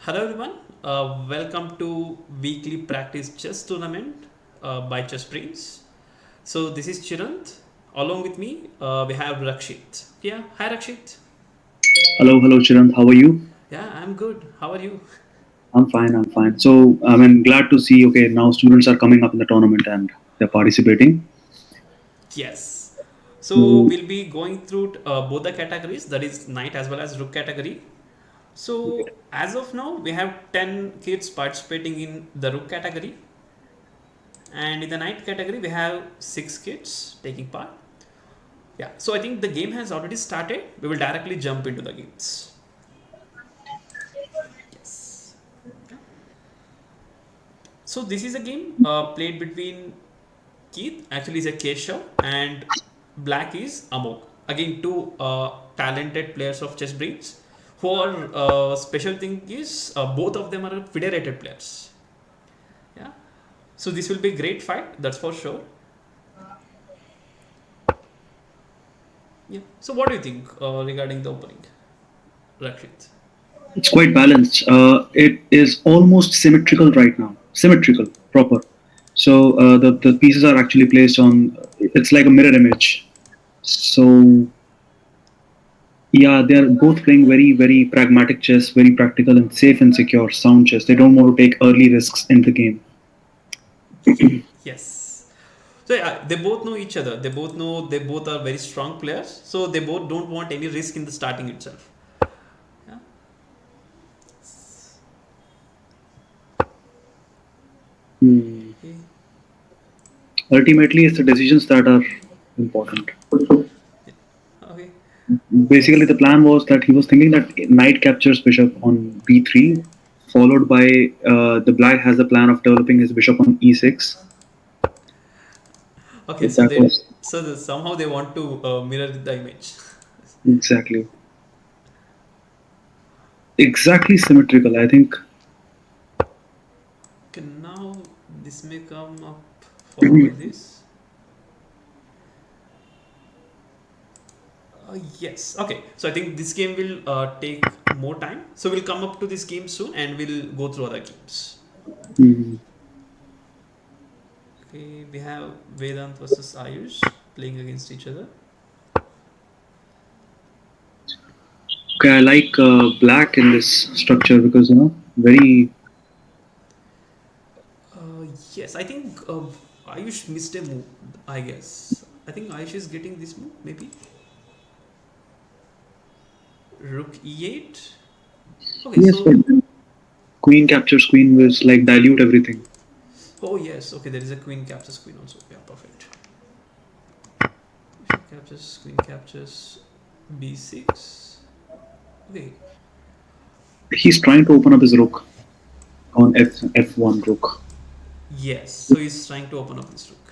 Hello everyone, welcome to weekly practice chess tournament by Chessbrainz. So this is Chirant. Along with me, we have Rakshit. Yeah, hi Rakshit. Hello, Chirant. How are you? Yeah, I'm good. How are you? I'm fine. So, glad to see. Okay, now students are coming up in the tournament and they're participating. Yes. So So, we'll be going through both the categories, that is knight as well as rook category. So as of now, we have 10 kids participating in the rook category, and in the knight category, we have 6 kids taking part. Yeah, so I think the game has already started. We will directly jump into the games. Yes. So this is a game played between Keith, actually is a Keshav, and Black is Amok. Again, two talented players of Chessbrainz. Who are special thing is both of them are federated players. Yeah. So this will be a great fight. That's for sure. Yeah. So what do you think regarding the opening, Rakshit? it's quite balanced. It is almost symmetrical right now. Symmetrical, proper. So, the pieces are actually placed on, it's like a mirror image. So, yeah, they're both playing very pragmatic chess, very practical and safe and secure, sound chess. They don't want to take early risks in the game. Yes. So yeah, they both know each other. They both know they both are very strong players. So they both don't want any risk in the starting itself. Yeah. Hmm. Okay. Ultimately, it's the decisions that are important. Okay. Basically, the Yes. plan was that he was thinking that knight captures bishop on b3, followed by the black has the plan of developing his bishop on e6. Okay. So So that they was somehow they want to mirror the image. exactly exactly symmetrical. I think. Okay. Now this may come up followed by this. Yes. Okay. So I think this game will take more time. So we'll come up to this game soon and we'll go through other games. Hmm. Okay. We have Vedant versus Ayush playing against each other. Okay, I like black in this structure because very. Yes, I think Ayush missed a move. I guess. I think Ayush is getting this move. Maybe Rook E8. Okay, Yes, but so queen captures queen was like dilute everything. oh yes, okay, there is a queen captures queen also. Yeah, perfect. Bishop captures queen captures B6. Okay, He's trying to open up his rook on f1 rook. yes. So he's trying to open up this rook.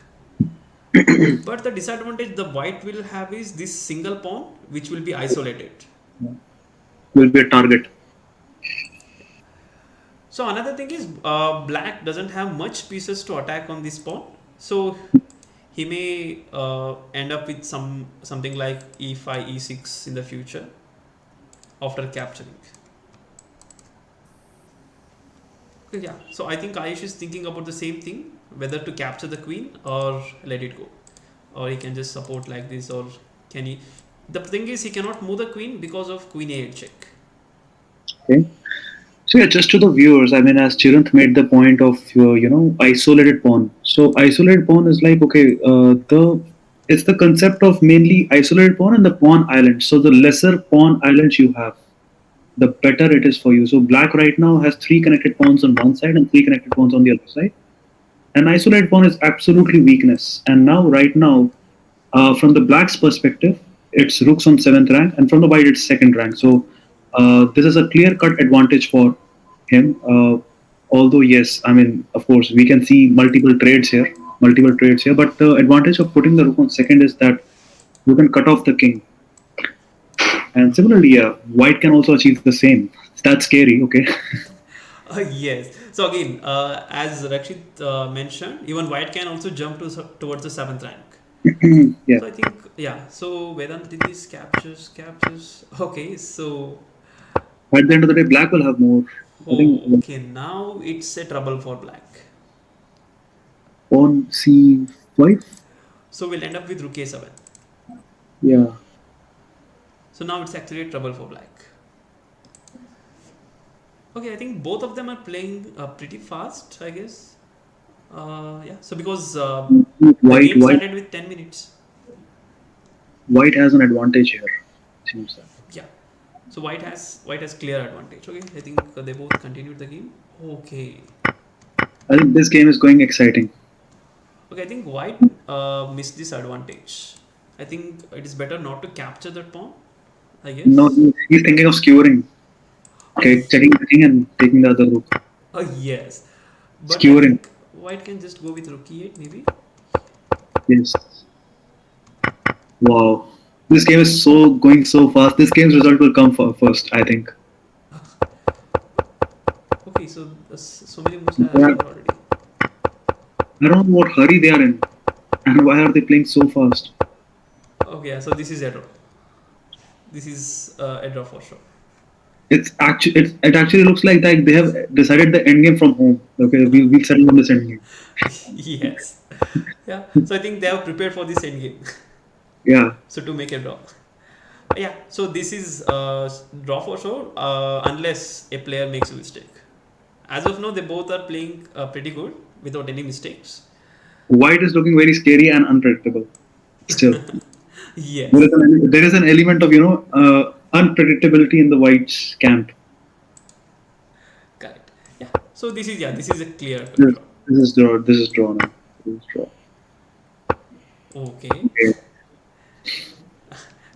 But the disadvantage the white will have is this single pawn, which will be isolated. Will be a target. So another thing is black doesn't have much pieces to attack on this pawn. So he may end up with something like e5 e6 in the future after capturing. Okay, yeah, so I think Ayush is thinking about the same thing, whether to capture the queen or let it go, or he can just support like this, or can he, the thing is he cannot move the queen because of queen a8 check. Okay. So yeah, just to the viewers, I mean, as Chirant made the point of isolated pawn. So isolated pawn is like okay, the it's the concept of mainly isolated pawn and the pawn island. So the lesser pawn islands you have, the better it is for you. So black right now has three connected pawns on one side and three connected pawns on the other side. An isolated pawn is absolutely weakness. And now, right now, from the black's perspective, it's rooks on seventh rank, and from the white, it's second rank. So this is a clear-cut advantage for him. Although, yes, I mean, of course, we can see multiple trades here. But the advantage of putting the rook on second is that you can cut off the king. And similarly, white can also achieve the same. That's scary. Okay. Yes, so again, as Rakshit mentioned, even white can also jump towards the seventh rank. Yeah. So I think, yeah, so Vedant did this captures. Okay, so At the end of the day, black will have more. I think Oh, okay. Now it's a trouble for black. pawn c5. So we'll end up with rook a7. Yeah. So now it's actually a trouble for black. Okay, I think both of them are playing pretty fast, I guess. Yeah. So because the White, game white, started with 10 minutes. white has an advantage here. Seems that. Yeah. So white has clear advantage. Okay. I think they both continued the game. Okay. I think this game is going exciting. Okay. I think white missed this advantage. I think it is better not to capture that pawn. I No, guess. he's thinking of skewering. Oh, Okay, checking the king and taking the other rook. oh yes. But I Skewering. think white can just go with rook e8 maybe. Yes. Wow. This game is so going so fast. This game's result will come first, I think. Okay. So so many moves have Yeah. happened already. I don't know what hurry they are in, and why are they playing so fast? Okay. Yeah, so this is a draw. This is a draw for sure. It actually looks like that they have decided the end game from home. Okay, we'll settle on this end game. Yes. Yeah. So I think they have prepared for this end game. Yeah. So to make a draw. Yeah. So this is draw for sure, unless a player makes a mistake. As of now, they both are playing pretty good without any mistakes. White is looking very scary and unpredictable. Still, Yes. there is an element of unpredictability in the White's camp. Correct. Yeah. So this is a clear cut This, draw. this is draw. This is draw now. This is draw. Okay. Okay.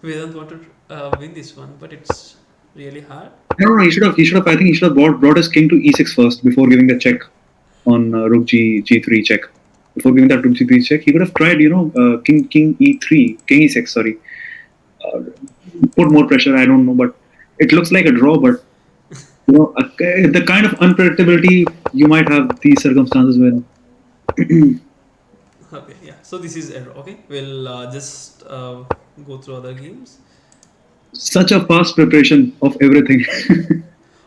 We don't want to win this one, but it's really hard. No, no, he should have. He should have. I think he should have brought his king to e6 first before giving the check on rook g3 check. Before giving that rook g3 check, he could have tried. King e3, king e6. Sorry, uh, put more pressure. I don't know, but it looks like a draw. But the kind of unpredictability you might have these circumstances where Okay. Yeah. So this is a draw. Okay. We'll just go through other games. such a fast preparation of everything.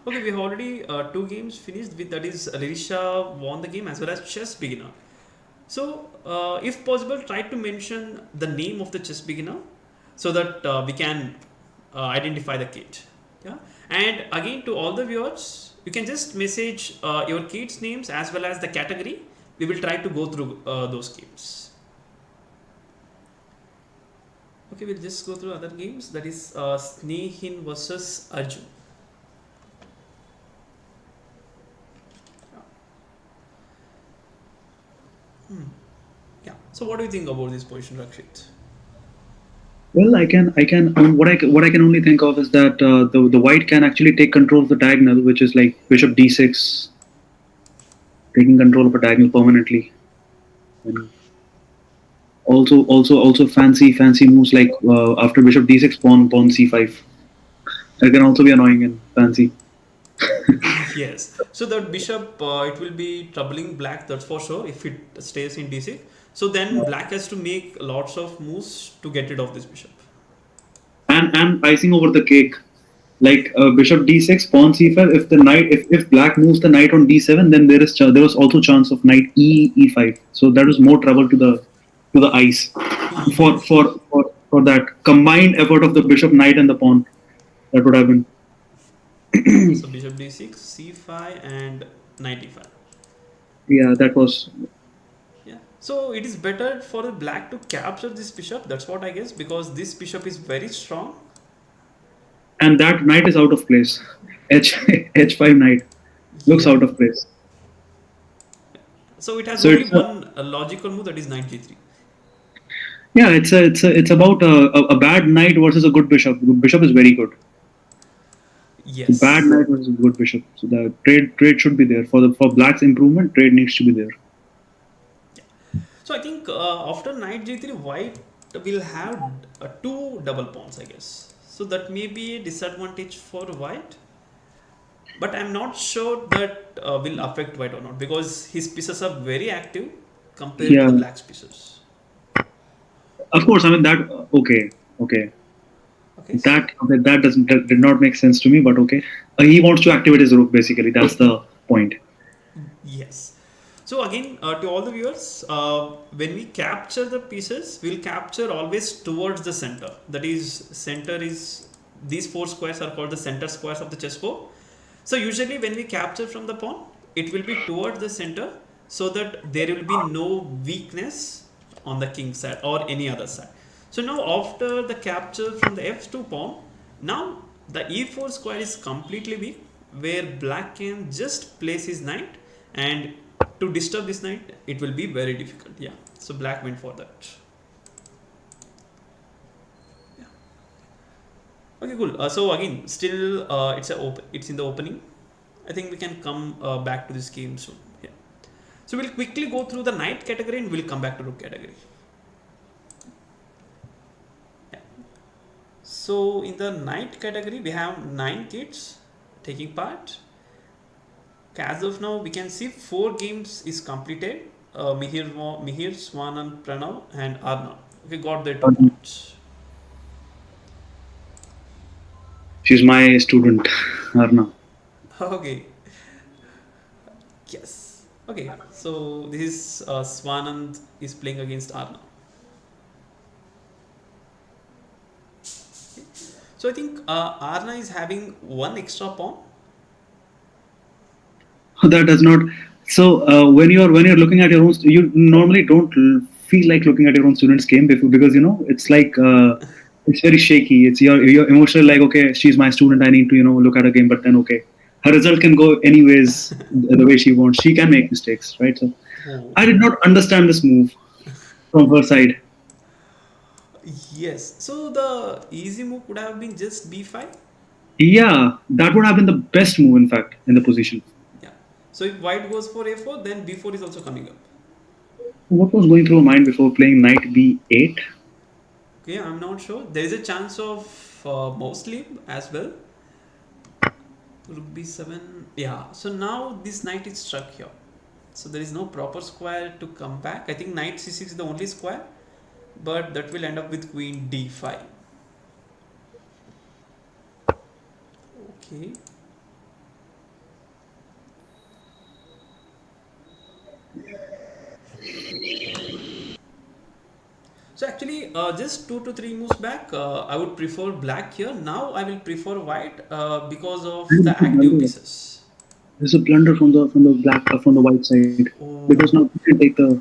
Okay, we have already two games finished with that is Alicia won the game as well as chess beginner. So, if possible, try to mention the name of the chess beginner so that we can identify the kid. Yeah, and again to all the viewers, you can just message your kids' names as well as the category. We will try to go through those games. Okay, we'll just go through other games. That is Snehin versus Arjun. Hmm. Yeah. So, what do you think about this position, Rakshit? Well, what I can only think of is that the white can actually take control of the diagonal, which is like bishop d6, taking control of a diagonal permanently. And also fancy moves like after bishop d6, pawn c5. That can also be annoying and fancy. Yes. So that bishop, it will be troubling black. That's for sure. If it stays in d6, so then black has to make lots of moves to get rid of this bishop. And icing over the cake, like bishop d6, pawn c5. If black moves the knight on d7, then there was also chance of knight e5. So that was more trouble to the ice for Yes. for for that combined effort of the bishop, knight, and the pawn. That would have been. So bishop d6, c5, and knight e5. Yeah, that was. Yeah. So it is better for the black to capture this bishop. That's what I guess because this bishop is very strong. And that knight is out of place. H h5 knight looks Yeah. out of place. So it has So only it's one logical move that is knight g3. yeah, it's about a bad knight versus a good bishop. The bishop is very good. Bad Yes. knight versus good bishop. So the trade should be there for black's improvement. Trade needs to be there. So I think after knight g3, white will have two double pawns, I guess. So that may be a disadvantage for white. But I'm not sure that will affect white or not because his pieces are very active compared to Yeah, the black's pieces. of course. I mean that. Okay, okay. Okay. That did not make sense to me, but okay. He wants to activate his rook. Basically, that's the point. Yes. So again, to all the viewers, when we capture the pieces, we'll capture always towards the center. That is, center is these four squares are called the center squares of the chessboard. So usually when we capture from the pawn, it will be towards the center so that there will be no weakness on the king side or any other side. So now after the capture from the f2 pawn, now the e4 square is completely weak where black can just place his knight, and to disturb this knight it will be very difficult. Yeah, so black went for that. Yeah. Okay, cool. So again, still it's in the opening. I think we can come back to this game soon. Yeah. So we'll quickly go through the knight category and we'll come back to rook category. Yeah. So in the knight category, we have 9 kids taking part. As of now, we can see 4 games is completed. Mihir, Swanand, Pranav, and Arnav. Okay, got their 2 points. She's my student, Arna. Okay. Yes. Okay. So this is Swanand is playing against Arnav. So I think Arna is having one extra pawn. That does not. So when you're looking at your own, you normally don't feel like looking at your own student's game before, because it's like it's very shaky. It's you're emotional, like, okay, she's my student. I need to look at her game, but then okay, her result can go anyways the way she wants. She can make mistakes, right? So Oh. I did not understand this move from her side. Yes. So the easy move could have been just b5. Yeah, that would have been the best move, in fact, in the position. Yeah. So if white goes for a4, then b4 is also coming up. What was going through her mind before playing knight b8? Okay, I'm not sure. There is a chance of mouse leap as well. Rook b7. Yeah. So now this knight is stuck here. So there is no proper square to come back. I think knight c6 is the only square, but that will end up with queen d5. Okay. So actually, just 2 to 3 moves back, I would prefer black here. Now I will prefer white because of the active pieces. There's a blunder from the white side, because now Oh, you can take the.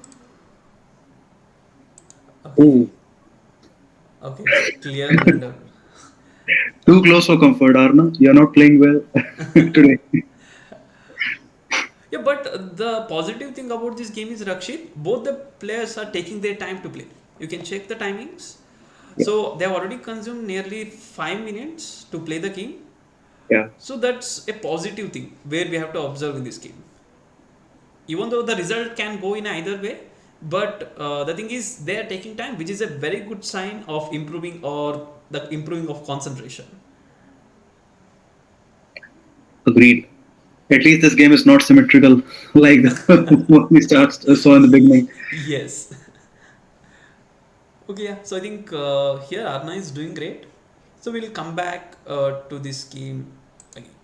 okay, Oh, okay, clear blunder. too close for comfort, Arna. You're not playing well today. Yeah, but the positive thing about this game is Rakshit, both the players are taking their time to play. You can check the timings. Yeah, So they have already consumed nearly 5 minutes to play the game. yeah. So that's a positive thing where we have to observe in this game. Even though the result can go in either way, but the thing is they are taking time, which is a very good sign of improving or the improving of concentration. Agreed. At least this game is not symmetrical like what we saw in the beginning. Yes. Okay, yeah. So I think here Arna is doing great. So we'll come back to this game again.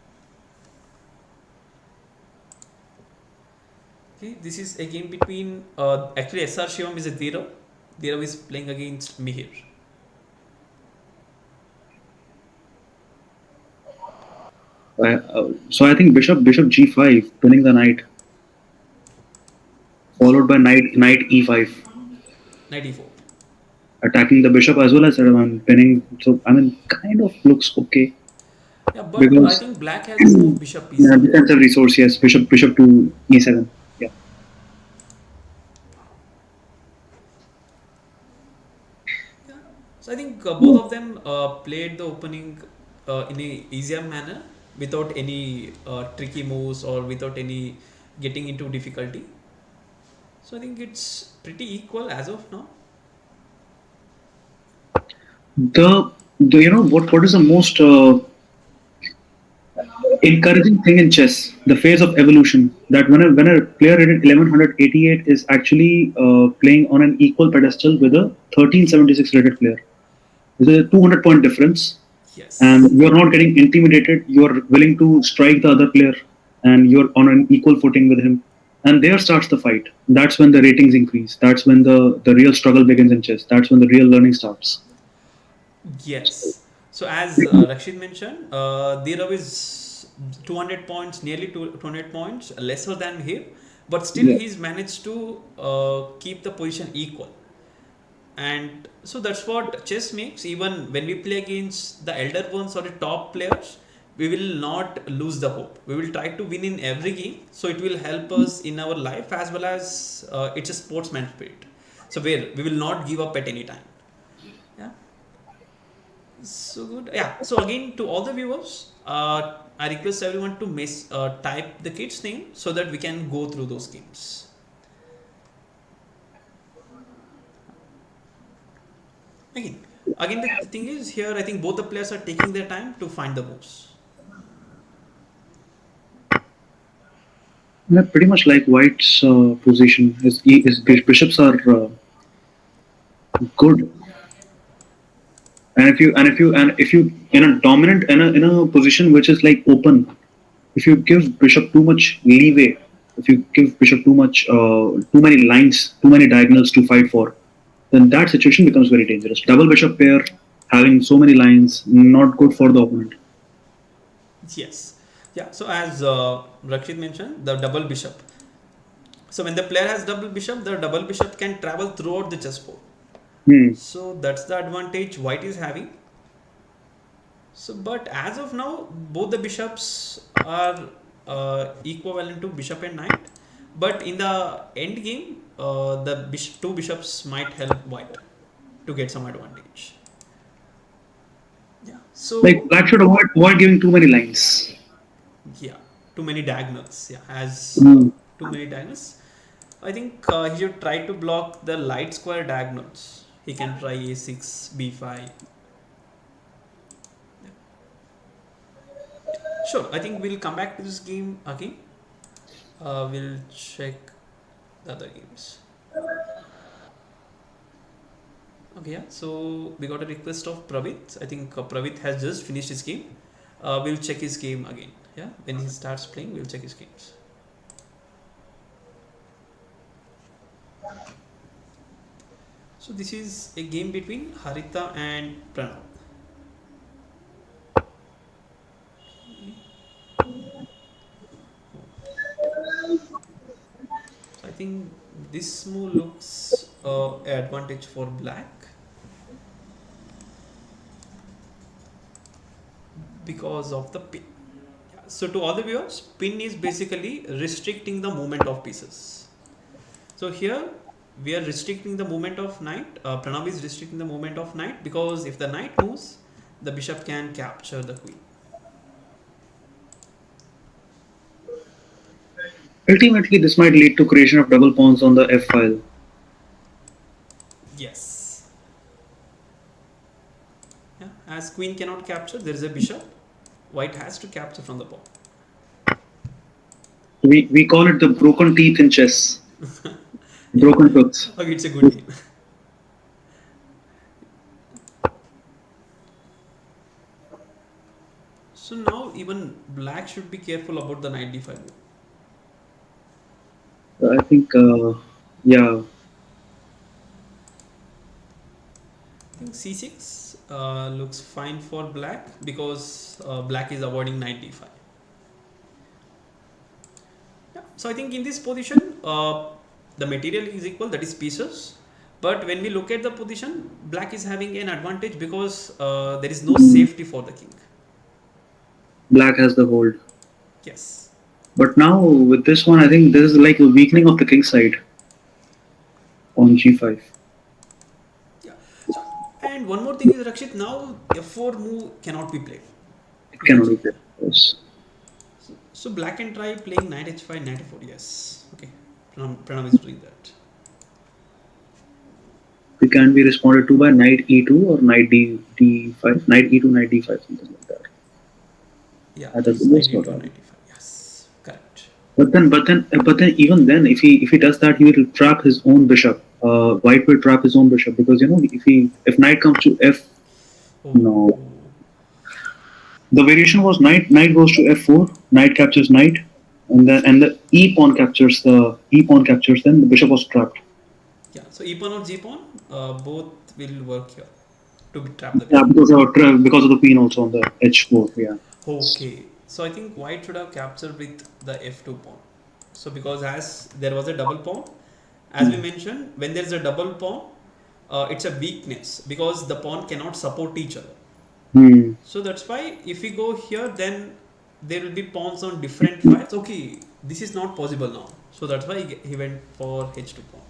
Okay, this is a game between actually SR Shivam is a Dhirav. Dhirav is playing against Mihir. So I think bishop g5, winning the knight, followed by knight e5, Knight e4. attacking the bishop as well as pinning. So I mean, kind of looks okay, Yeah, but I because think black has moved bishop yeah, e7. defensive resource, yes, bishop to e7. Yeah. Yeah. So I think both of them played the opening in a easier manner without any tricky moves or without any getting into difficulty. So I think it's pretty equal as of now. The what is the most encouraging thing in chess, the phase of evolution, that when a player rated 1188 is actually playing on an equal pedestal with a 1376 rated player. There's a 200-point difference. Yes. and you're not getting intimidated. You're willing to strike the other player, and you're on an equal footing with him. And there starts the fight. That's when the ratings increase. That's when the real struggle begins in chess. That's when the real learning starts. Yes. So as Rakshit mentioned, Dhirav is 200 points, nearly 200 points lesser than him, but still Yeah. he's managed to keep the position equal. And so that's what chess makes. Even when we play against the elder ones or the top players, we will not lose the hope. We will try to win in every game. So it will help us in our life as well as it's a sportsman spirit. So where we will not give up at any time. Yeah. So good. Yeah. So again, to all the viewers, I request everyone to type the kid's name so that we can go through those games. Again, again, the thing is here. I think both the players are taking their time to find the moves. Yeah, pretty much like White's position. His bishops are good, and if you in a dominant in a position which is like open, if you give bishop too much leeway, if you give bishop too many lines, too many diagonals to fight for, then that situation becomes very dangerous. Double bishop pair having so many lines, not good for the opponent. Yes. Yeah. So as Rakshit mentioned, the double bishop. So when the player has double bishop, the double bishop can travel throughout the chessboard. Hmm. So that's the advantage White is having. So, but as of now, both the bishops are equivalent to bishop and knight. But in the end game, two bishops might help White to get some advantage. Yeah. Like So black should avoid giving too many lines. yeah, too many diagonals. Yeah, has Hmm. too many diagonals. I think he should try to block the light square diagonals. He can try a6, b5. Sure, I think we'll come back to this game again. We'll check the other games. Okay, yeah. So we got a request of Pravit. I think Pravit has just finished his game. We'll check his game again. Yeah, when he starts playing, we'll check his games. So this is a game between Harita and Pranav. So I think this move looks advantage for black because of the pin. Yeah. So to all the viewers, pin is basically restricting the movement of pieces. So here we are restricting the movement of knight. Pranav is restricting the movement of knight because if the knight moves, the bishop can capture the queen. Ultimately, this might lead to creation of double pawns on the f file. Yes. Yeah. As queen cannot capture, there is a bishop. White has to capture from the pawn. We call it the broken teeth in chess, Yeah. broken tooth. Okay, it's a good name. So now even black should be careful about the knight d5 move. I think, yeah, I think c6 looks fine for black because black is avoiding knight d5. Yeah. So I think in this position, the material is equal, that is pieces. But when we look at the position, black is having an advantage because there is no safety for the king. black has the hold. Yes. But now with this one, I think this is like a weakening of the king side on g5. Yeah. So and one more thing is Rakshit, now f4 move cannot be played It cannot be potentially. there. Yes. So black can try playing knight h5, knight f4. Yes. Okay. Pranav is doing that. It can be responded to by knight e2 or knight d5, knight e2, knight d5, something like that. Yeah. Either Yes. this Knight or e2, that. knight e5. Yes. Correct. But then, even then, if he does that, he will trap his own bishop. White will trap his own bishop because if knight comes to f, Oh. no, The variation was knight. Knight goes to f4. Knight captures knight, and the e pawn captures the e pawn captures. Then the bishop was trapped. Yeah, so e pawn or g pawn, both will work here to trap the Yeah, bishop. because of the queen also on the h4. Yeah. Okay, so I think white should have captured with the f2 pawn. So because as there was a double pawn, as we Hmm. mentioned, when there is a double pawn, it's a weakness because the pawn cannot support each other. Hmm. So that's why if we go here, then there will be pawns on different files. Okay, this is not possible now. So that's why he went for h2 pawn.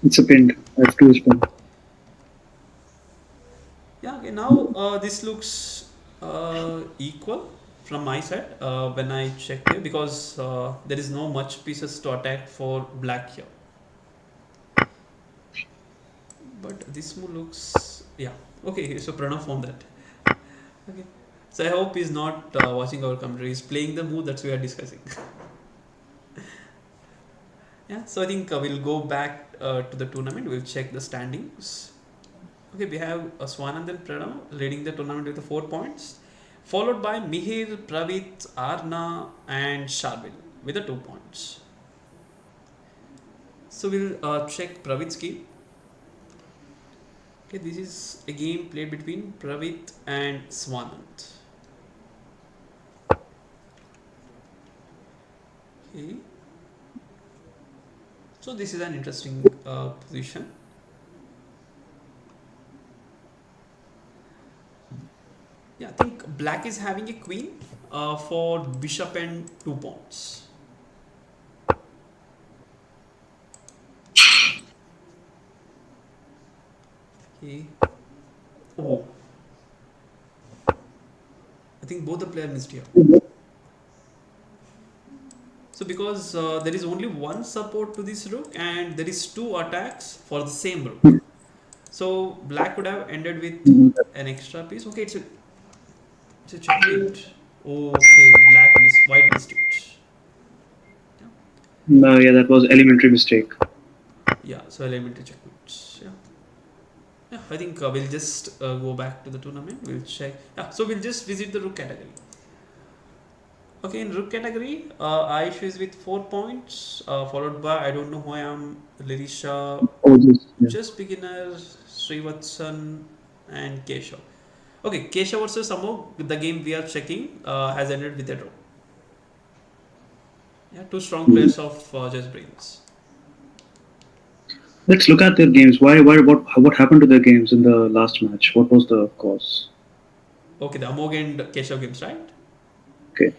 It's a pinned. f2 is pinned. Yeah, okay, now this looks equal from my side when I check here because there is no much pieces to attack for black here. But this move looks, yeah, okay, so Pranav on that. Okay, so I hope he's not watching our commentary, he's playing the move that we are discussing. Yeah, so I think we'll go back to the tournament, we'll check the standings. Okay, we have Swanand and Pranav leading the tournament with the 4 points, followed by Mihir, Pravit, Arna, and Sharvil with the 2 points. So we'll check Pravit's game. Okay, this is a game played between Pravit and Swanand. Okay, so this is an interesting position. Yeah, I think black is having a queen for bishop and 2 pawns. Okay. Oh, I think both the player missed here. So because there is only one support to this rook and there is two attacks for the same rook. So black would have ended with Hmm. an extra piece. Okay, it's a checkmate. Okay, black missed, white missed it. Yeah, No, yeah, that was elementary mistake. yeah. So elementary checkmates. Yeah, yeah. I think we'll just go back to the tournament. We'll check. Yeah, so we'll just visit the rook category. Okay, in rook category, Aish is with 4 points, followed by I don't know who I am, Lirisha, Oh, this. Yeah. just beginner, Srivatsan, and Keshav. Okay, Keshav versus Samo, the game we are checking has ended with a draw. Yeah, two strong Hmm. players of Chessbrainz. Let's look at their games. What happened to their games in the last match? What was the cause? Okay, the Amog and Keshav games, right? Okay.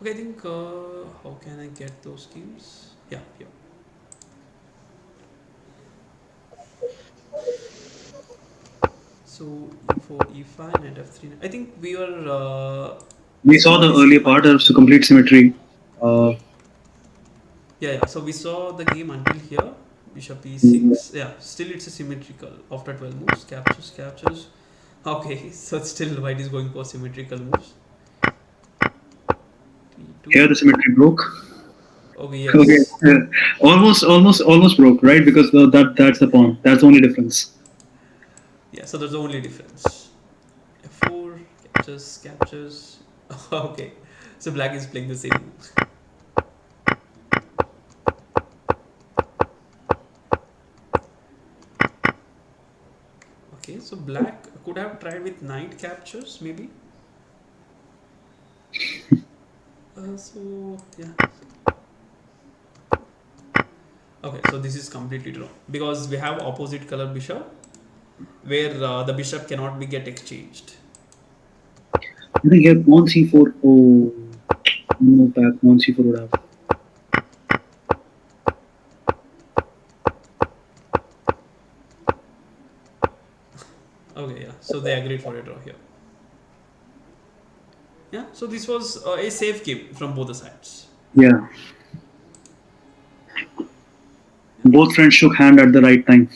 Okay, I think how can I get those games? Yeah, here. So e4, e5, and f3. I think we were We saw seeing the this earlier game part until. of the complete symmetry. Uh, Yeah, yeah. So we saw the game until here. Bishop e6. Yeah, still it's a symmetrical after 12 moves. Captures, captures. Okay, so still white is going for symmetrical moves. Here e2. the symmetry broke. Okay, Okay. yes. Almost broke, right? Because that's the pawn. That's the only difference. Yeah, so that's the only difference. f4, captures, captures. Okay, so black is playing the same move. Okay, so black could have tried with knight captures, maybe. So yeah. Okay, so this is completely wrong because we have opposite color bishop where the bishop cannot be get exchanged. I think here pawn c4. Oh, no back. Pawn c4 would have. Okay, yeah. So they agreed for a draw here. Yeah. So this was a safe game from both the sides. Yeah. Yeah. Both friends shook hand at the right time.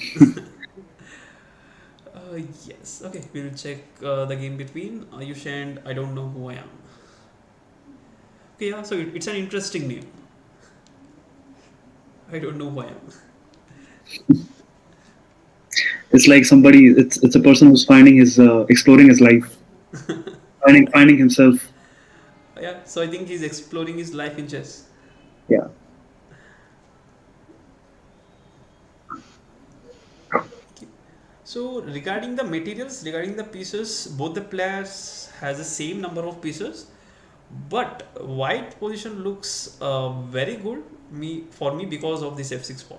Yes. Okay. We'll check the game between Ayush and I don't know who I am. Okay. Yeah. So it's an interesting name. I don't know who I am. It's like somebody. It's a person who's finding his exploring his life. finding himself. Yeah, so I think he's exploring his life in chess. Yeah. Okay. So regarding the materials, regarding the pieces, both the players has the same number of pieces, but white position looks very good for me because of this f6 pawn.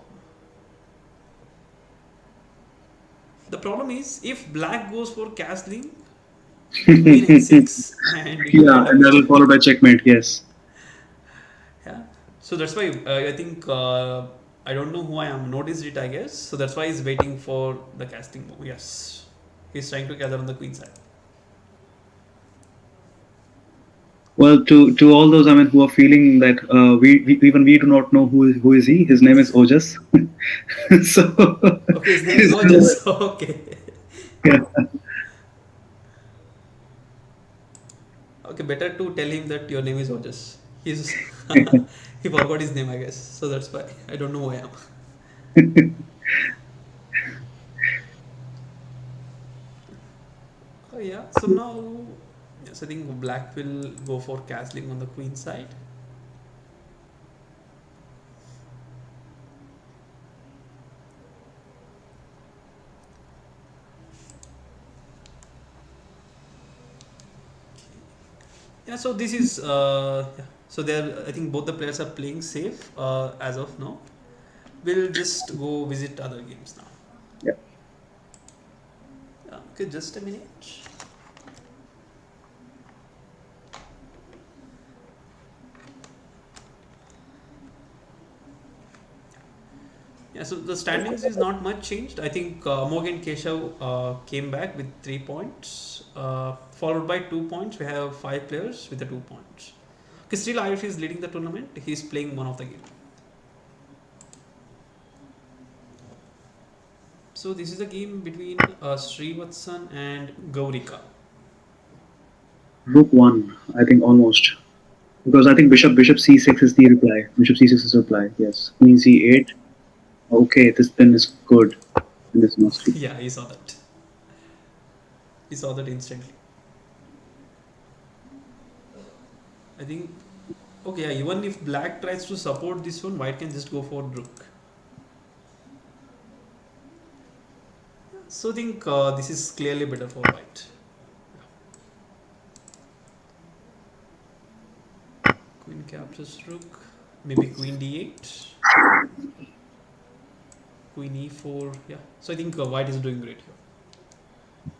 The problem is if black goes for castling, queen h6, and it will Yeah, end up and with that will followed checkmate. by checkmate. Yes. Yeah. So that's why I think I don't know who I am noticed it, I guess. So that's why he's waiting for the casting move. Yes, he's trying to gather on the queen side. Well, to all those, I mean, who are feeling that we even we do not know who is he. His name is Ojas. So Okay, his name is he's, Ojas. Okay. yeah. Okay, better to tell him that your name is Ojas. He's he forgot his name, I guess. So that's why I don't know who I am. Oh yeah. So now, yes, I think black will go for castling on the queen side. Yeah. So this is yeah. So there, I think both the players are playing safe as of now. We'll just go visit other games now. Yeah. Yeah, okay, just a minute. Yeah, so the standings is not much changed. I think Amog and Keshav came back with 3 points, followed by 2 points. We have 5 players with the 2 points. Okay, still Ayush is leading the tournament. He's playing one of the game. So this is a game between Srivatsan and Gaurika. Rook one, I think almost because I think bishop c6 is the reply. Bishop c6 is the reply. Yes. Queen c8. Okay, this pin is good. And this must be. Yeah, he saw that. He saw that instantly. I think okay. Yeah, even if black tries to support this one, white can just go for rook. So I think this is clearly better for white. Queen captures rook. Maybe queen d8. Queen e4. Yeah. So I think white is doing great here.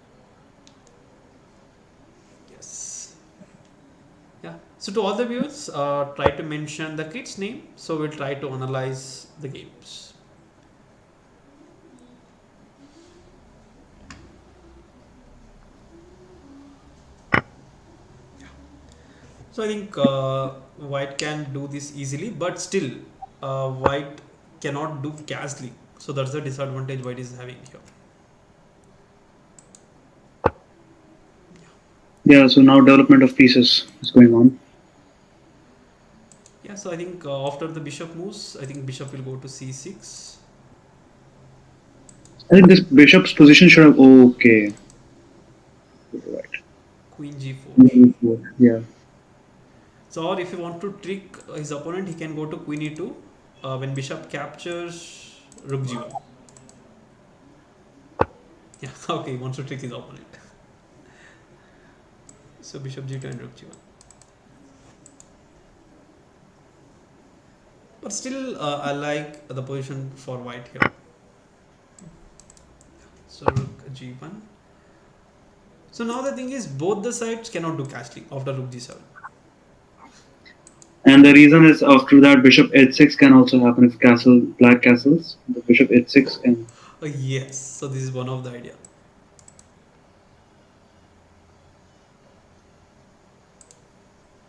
Yes. Yeah. So to all the viewers, try to mention the kid's name. So we'll try to analyze the games. So I think white can do this easily, but still, white cannot do castling. So that's the disadvantage white is having here. Yeah. So now development of pieces is going on. Yeah. So I think after the bishop moves, I think bishop will go to c6. I think this bishop's position should have. Okay. Right. Queen g4. Yeah. So, or if you want to trick his opponent, he can go to queen e2. When bishop captures rook g1. Yeah, okay, he wants to trick his opponent. So bishop g2 and rook g1. But still, I like the position for white here. So rook g1. So now the thing is, both the sides cannot do castling after rook g7. And the reason is after that bishop h6 can also happen if castle black castles. The bishop h6 can. Yes, so this is one of the idea.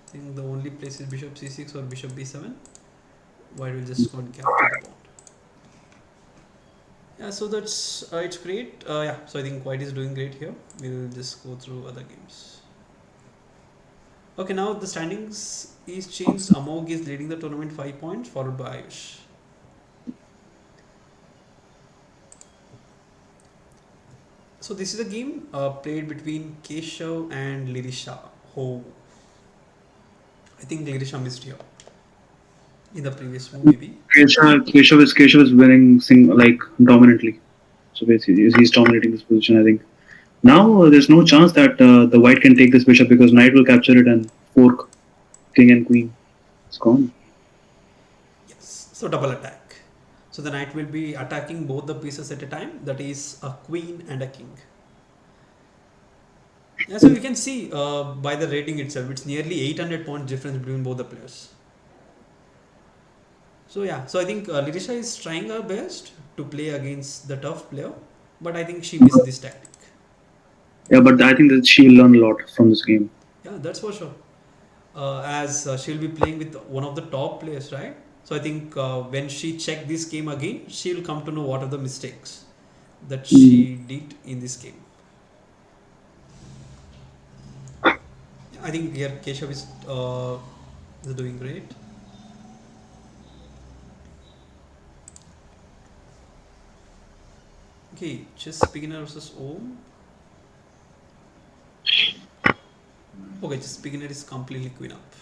I think the only place is bishop c6 or bishop b7. White will just go and capture the pawn. Yeah, so that's it's great. Yeah, so I think white is doing great here. We'll just go through other games. Okay, now the standings is changed. Amog is leading the tournament 5 points, followed by Ayush. So this is a game played between Keshav and Lirisha. Oh, I think Lirisha missed here in the previous move maybe. Keshav is winning like dominantly. So basically, he's dominating this position. I think now there's no chance that the white can take this bishop because knight will capture it and fork king and queen. It's gone. Yes. So double attack. So the knight will be attacking both the pieces at a time. That is a queen and a king. Yeah, so you can see by the rating itself, it's nearly 800 points difference between both the players. So yeah, so I think Lirisha is trying her best to play against the tough player, but I think she missed this tactic. Yeah, but I think that she will learn a lot from this game. Yeah, that's for sure. As she'll be playing with one of the top players, right? So I think when she check this game again, she'll come to know what are the mistakes that Mm. she did in this game. I think here Keshav is doing great. Okay, chess beginner versus Om. Okay, chess beginner is completely queen up.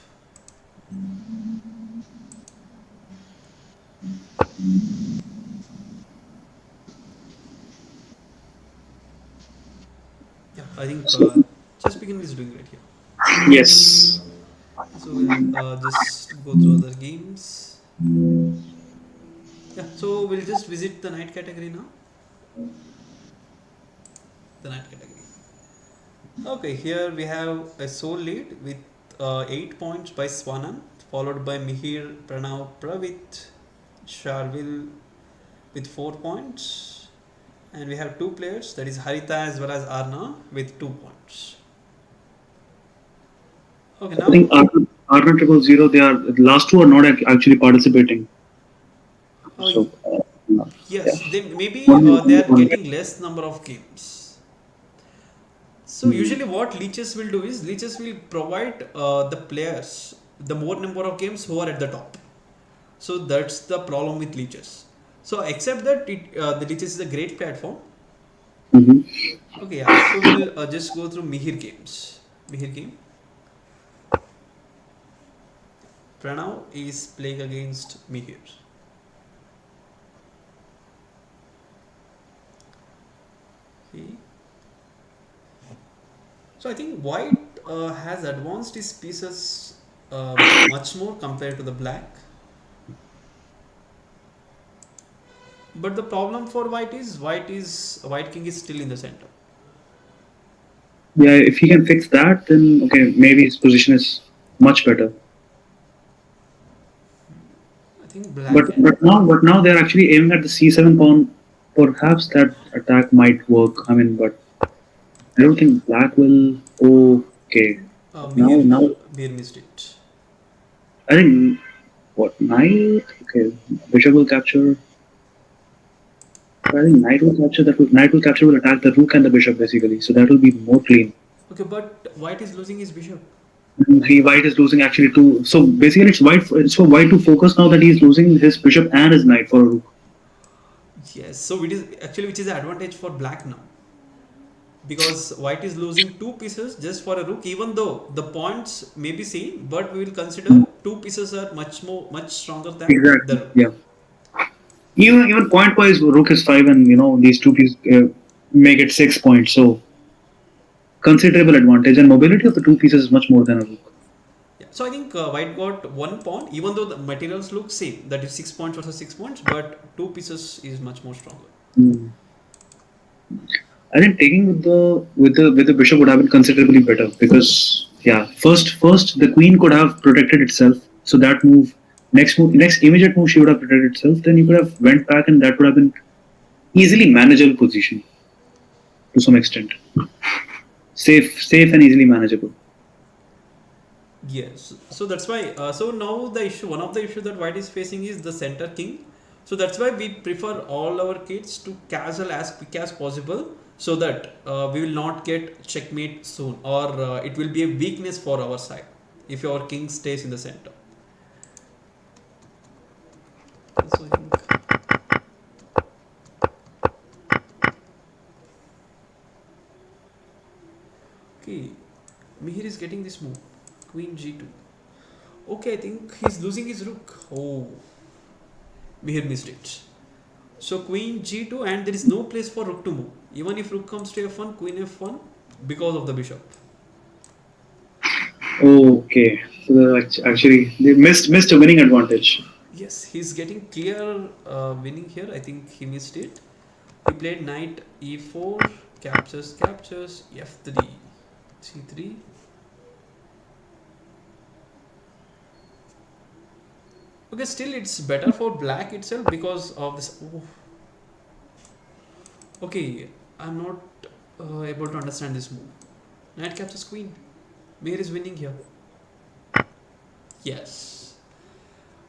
Yeah, I think chess beginner is doing great here. Yes. So we'll just go through other games. Yeah, so we'll just visit the night category now. The night category. Okay, here we have a sole lead with 8 points by Swanand, followed by Mihir Pranav Pravit Sharvil with 4 points. And we have two players, that is Harita as well as Arna with 2 points. Okay, I think now, Arna 000, they are the last two are not actually participating. uh, So yeah. yes, they maybe Only, they are only. getting less number of games. So usually what leeches will do is leeches will provide the players the more number of games who are at the top. So that's the problem with leeches. So except that the leeches is a great platform. Mm-hmm. Okay, yeah. So we'll just go through Mihir games. Mihir game. Pranav is playing against Mihir. Okay. So I think white has advanced his pieces much more compared to the black. But the problem for white king is still in the center. Yeah, if he can fix that, then okay, maybe his position is much better. I think But black can. but now they're actually aiming at the c7 pawn. Perhaps that attack might work. I mean, but I don't think black will. Okay, now Mihir now Mihir missed it. I think what knight? Okay, bishop will capture. I think knight will capture will attack the rook and the bishop basically. So that will be more clean. Okay, but white is losing his bishop. He white is losing actually two. So basically, it's for white to focus now that he's losing his bishop and his knight for a rook. Yes, so it is actually which is an advantage for black now because white is losing two pieces just for a rook. Even though the points may be same, but we will consider two pieces are much stronger than the Exactly. rook. Yeah. Even point wise, rook is five, and these two pieces make it 6 points. So considerable advantage, and mobility of the two pieces is much more than a rook. Yeah. So I think white got one pawn, even though the materials look same. That is 6 points versus 6 points, but two pieces is much more stronger. Mm. I think taking with the bishop would have been considerably better because yeah, first the queen could have protected itself. So that next immediate move she would have protected itself. Then you could have went back, and that would have been easily manageable position to some extent. Safe and easily manageable. Yes, so that's why. So now one of the issue that white is facing is the center king. So that's why we prefer all our kids to castle as quick as possible, so that we will not get checkmate soon, or it will be a weakness for our side if our king stays in the center. So I think is getting this move. Queen g2. Okay, I think he's losing his rook. Oh, Mihir missed it. So queen g2, and there is no place for rook to move. Even if rook comes to f1, queen f1, because of the bishop. Okay. So actually, they missed a winning advantage. Yes, he's getting clear winning here. I think he missed it. He played knight e4, captures f3, c3. Okay, still it's better for black itself because of this. Oh. Okay, I'm not able to understand this move. Knight captures queen. Mir is winning here. Yes.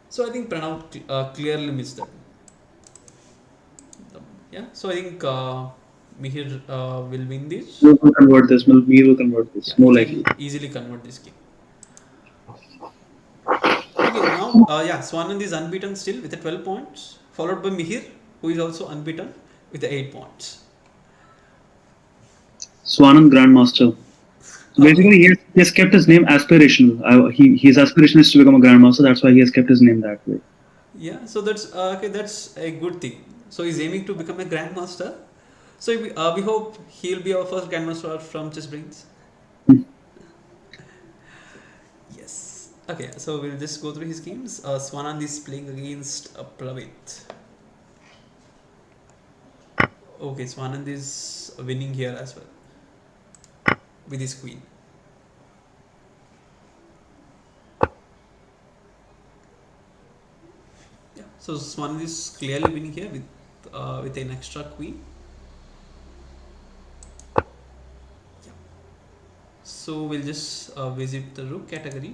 So I think Pranav clearly missed that. Yeah. So I think Mihir will win this. Will convert this. We will convert this. Yeah, More he likely. can easily convert this game. Okay, now yeah, Swanand is unbeaten still with the 12 points, followed by Mihir, who is also unbeaten with the 8 points. Swanand Grandmaster. So Okay. basically, he has kept his name aspirational. His aspiration is to become a grandmaster. That's why he has kept his name that way. Yeah, so that's okay. That's a good thing. So he's aiming to become a grandmaster. So we hope he'll be our first grandmaster from Chessbrainz. Hmm. Yes. Okay, so we'll just go through his games. Swanand is playing against Pravit. Okay, Swanand is winning here as well with his queen. Yeah. So Swanand is clearly winning here with an extra queen. Yeah. So we'll just visit the rook category.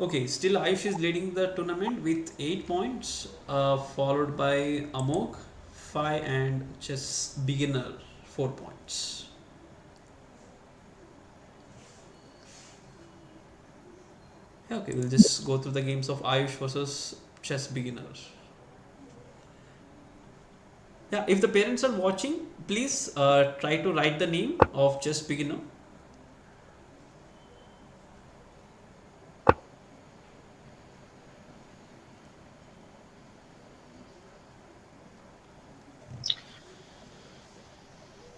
Okay, still Ayush is leading the tournament with 8 points, followed by Amok 5 and Chess Beginner 4 points. Yeah, okay, we'll just go through the games of Ayush versus Chess Beginner. Yeah, if the parents are watching, please try to write the name of Chess Beginner.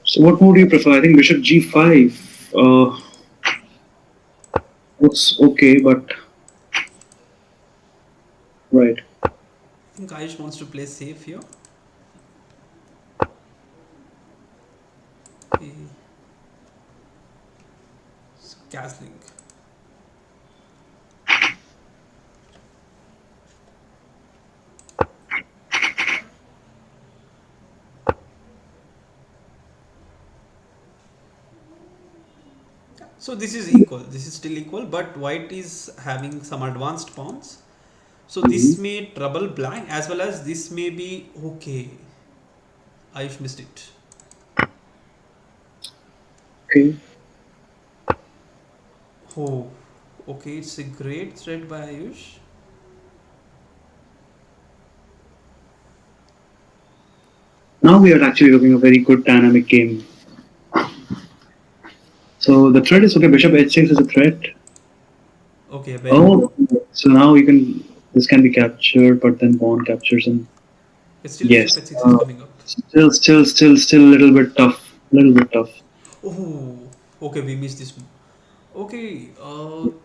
So what move do you prefer? I think Bishop G5. Looks okay, but right. I think Ayush wants to play safe here. Okay. So, castling. So this is equal. This is still equal, but white is having some advanced pawns. So this Mhm. may trouble black as well as this may be okay. Ayush missed it. Okay. Oh, okay. It's a great threat by Ayush. Now we are actually looking at a very good dynamic game. So the threat is okay. Bishop H6 is a threat. Okay, very good. Oh, so now you can. This can be captured, but then pawn captures and It's still yes. bishop h6 is coming up. Still a little bit tough. Little bit tough. Oh, okay. We missed this move. Okay,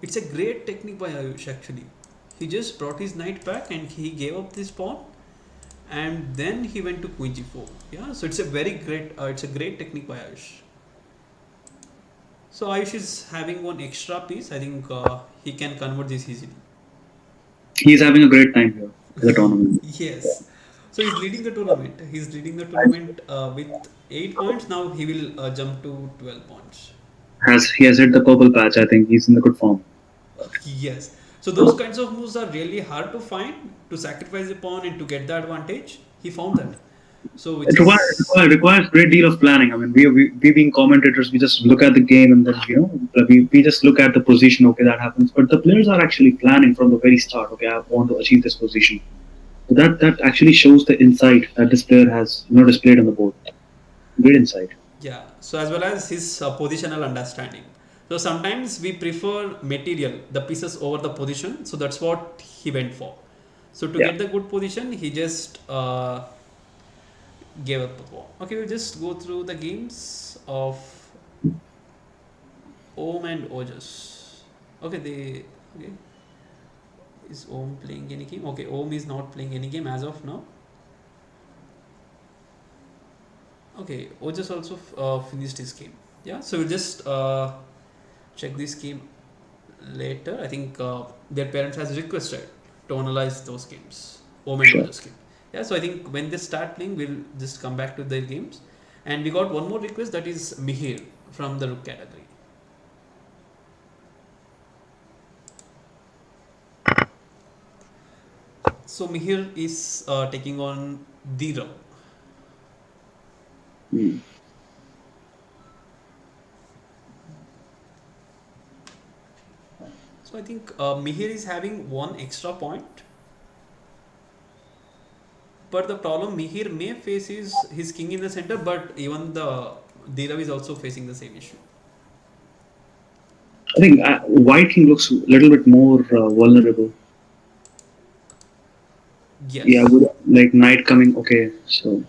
it's a great technique by Ayush actually. He just brought his knight back and he gave up this pawn, and then he went to queen g4. Yeah, so it's a great technique by Ayush. So Ayush is having one extra piece. I think he can convert this easily. He's having a great time here in the tournament. Yes. So he's leading the tournament. He's leading the tournament with 8 points. Now he will jump to 12 points. Has he has hit the purple patch? I think he's in the good form. Yes. So those kinds of moves are really hard to find, to sacrifice a pawn and to get the advantage. He found that. So which is Requires great deal of planning. I mean, we being commentators, we just look at the game and then we just look at the position. Okay, that happens. But the players are actually planning from the very start. Okay, I want to achieve this position. So that actually shows the insight that this player has displayed on the board. Great insight. yeah. So as well as his positional understanding. So sometimes we prefer material, the pieces over the position. So that's what he went for. So to Yeah, get the good position, he just gave up the pawn. Okay, we'll just go through the games of Om and Ojas. Okay, they okay. Is Om playing any game? Okay, Om is not playing any game as of now. Okay, Ojas also finished his game. Yeah, so we'll just check this game later. I think their parents has requested to analyze those games, Om and sure. Ojas game. Yeah, so I think when they start playing, we'll just come back to their games. And we got one more request, that is Mihir from the Rook category. So Mihir is taking on Dhirav. Mm. So I think Mihir is having one extra point, but the problem Mihir may face is his king in the center, but even the Dhirav is also facing the same issue. I think White King looks a little bit more vulnerable. Yeah, Yes, with like Knight coming. Okay, so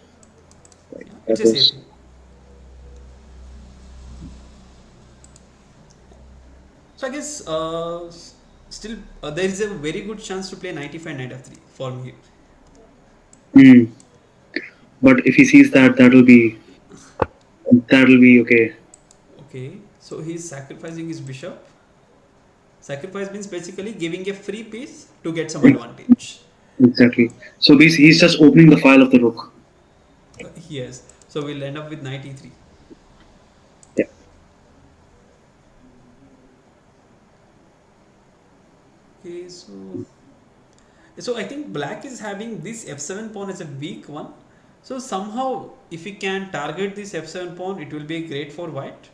like, yeah, it's that a safe was. move. So I guess still there is a very good chance to play knight e5 knight f3 for Mihir. Mm. But if he sees that, that'll be okay. Okay, so he's sacrificing his bishop. Sacrifice means basically giving a free piece to get some Ex- advantage. Exactly. So he's just opening the file of the rook. Yes, so we'll end up with knight e3. Yeah. Okay, so I think black is having this f7 pawn as a weak one. So somehow if we can target this f7 pawn, it will be great for white.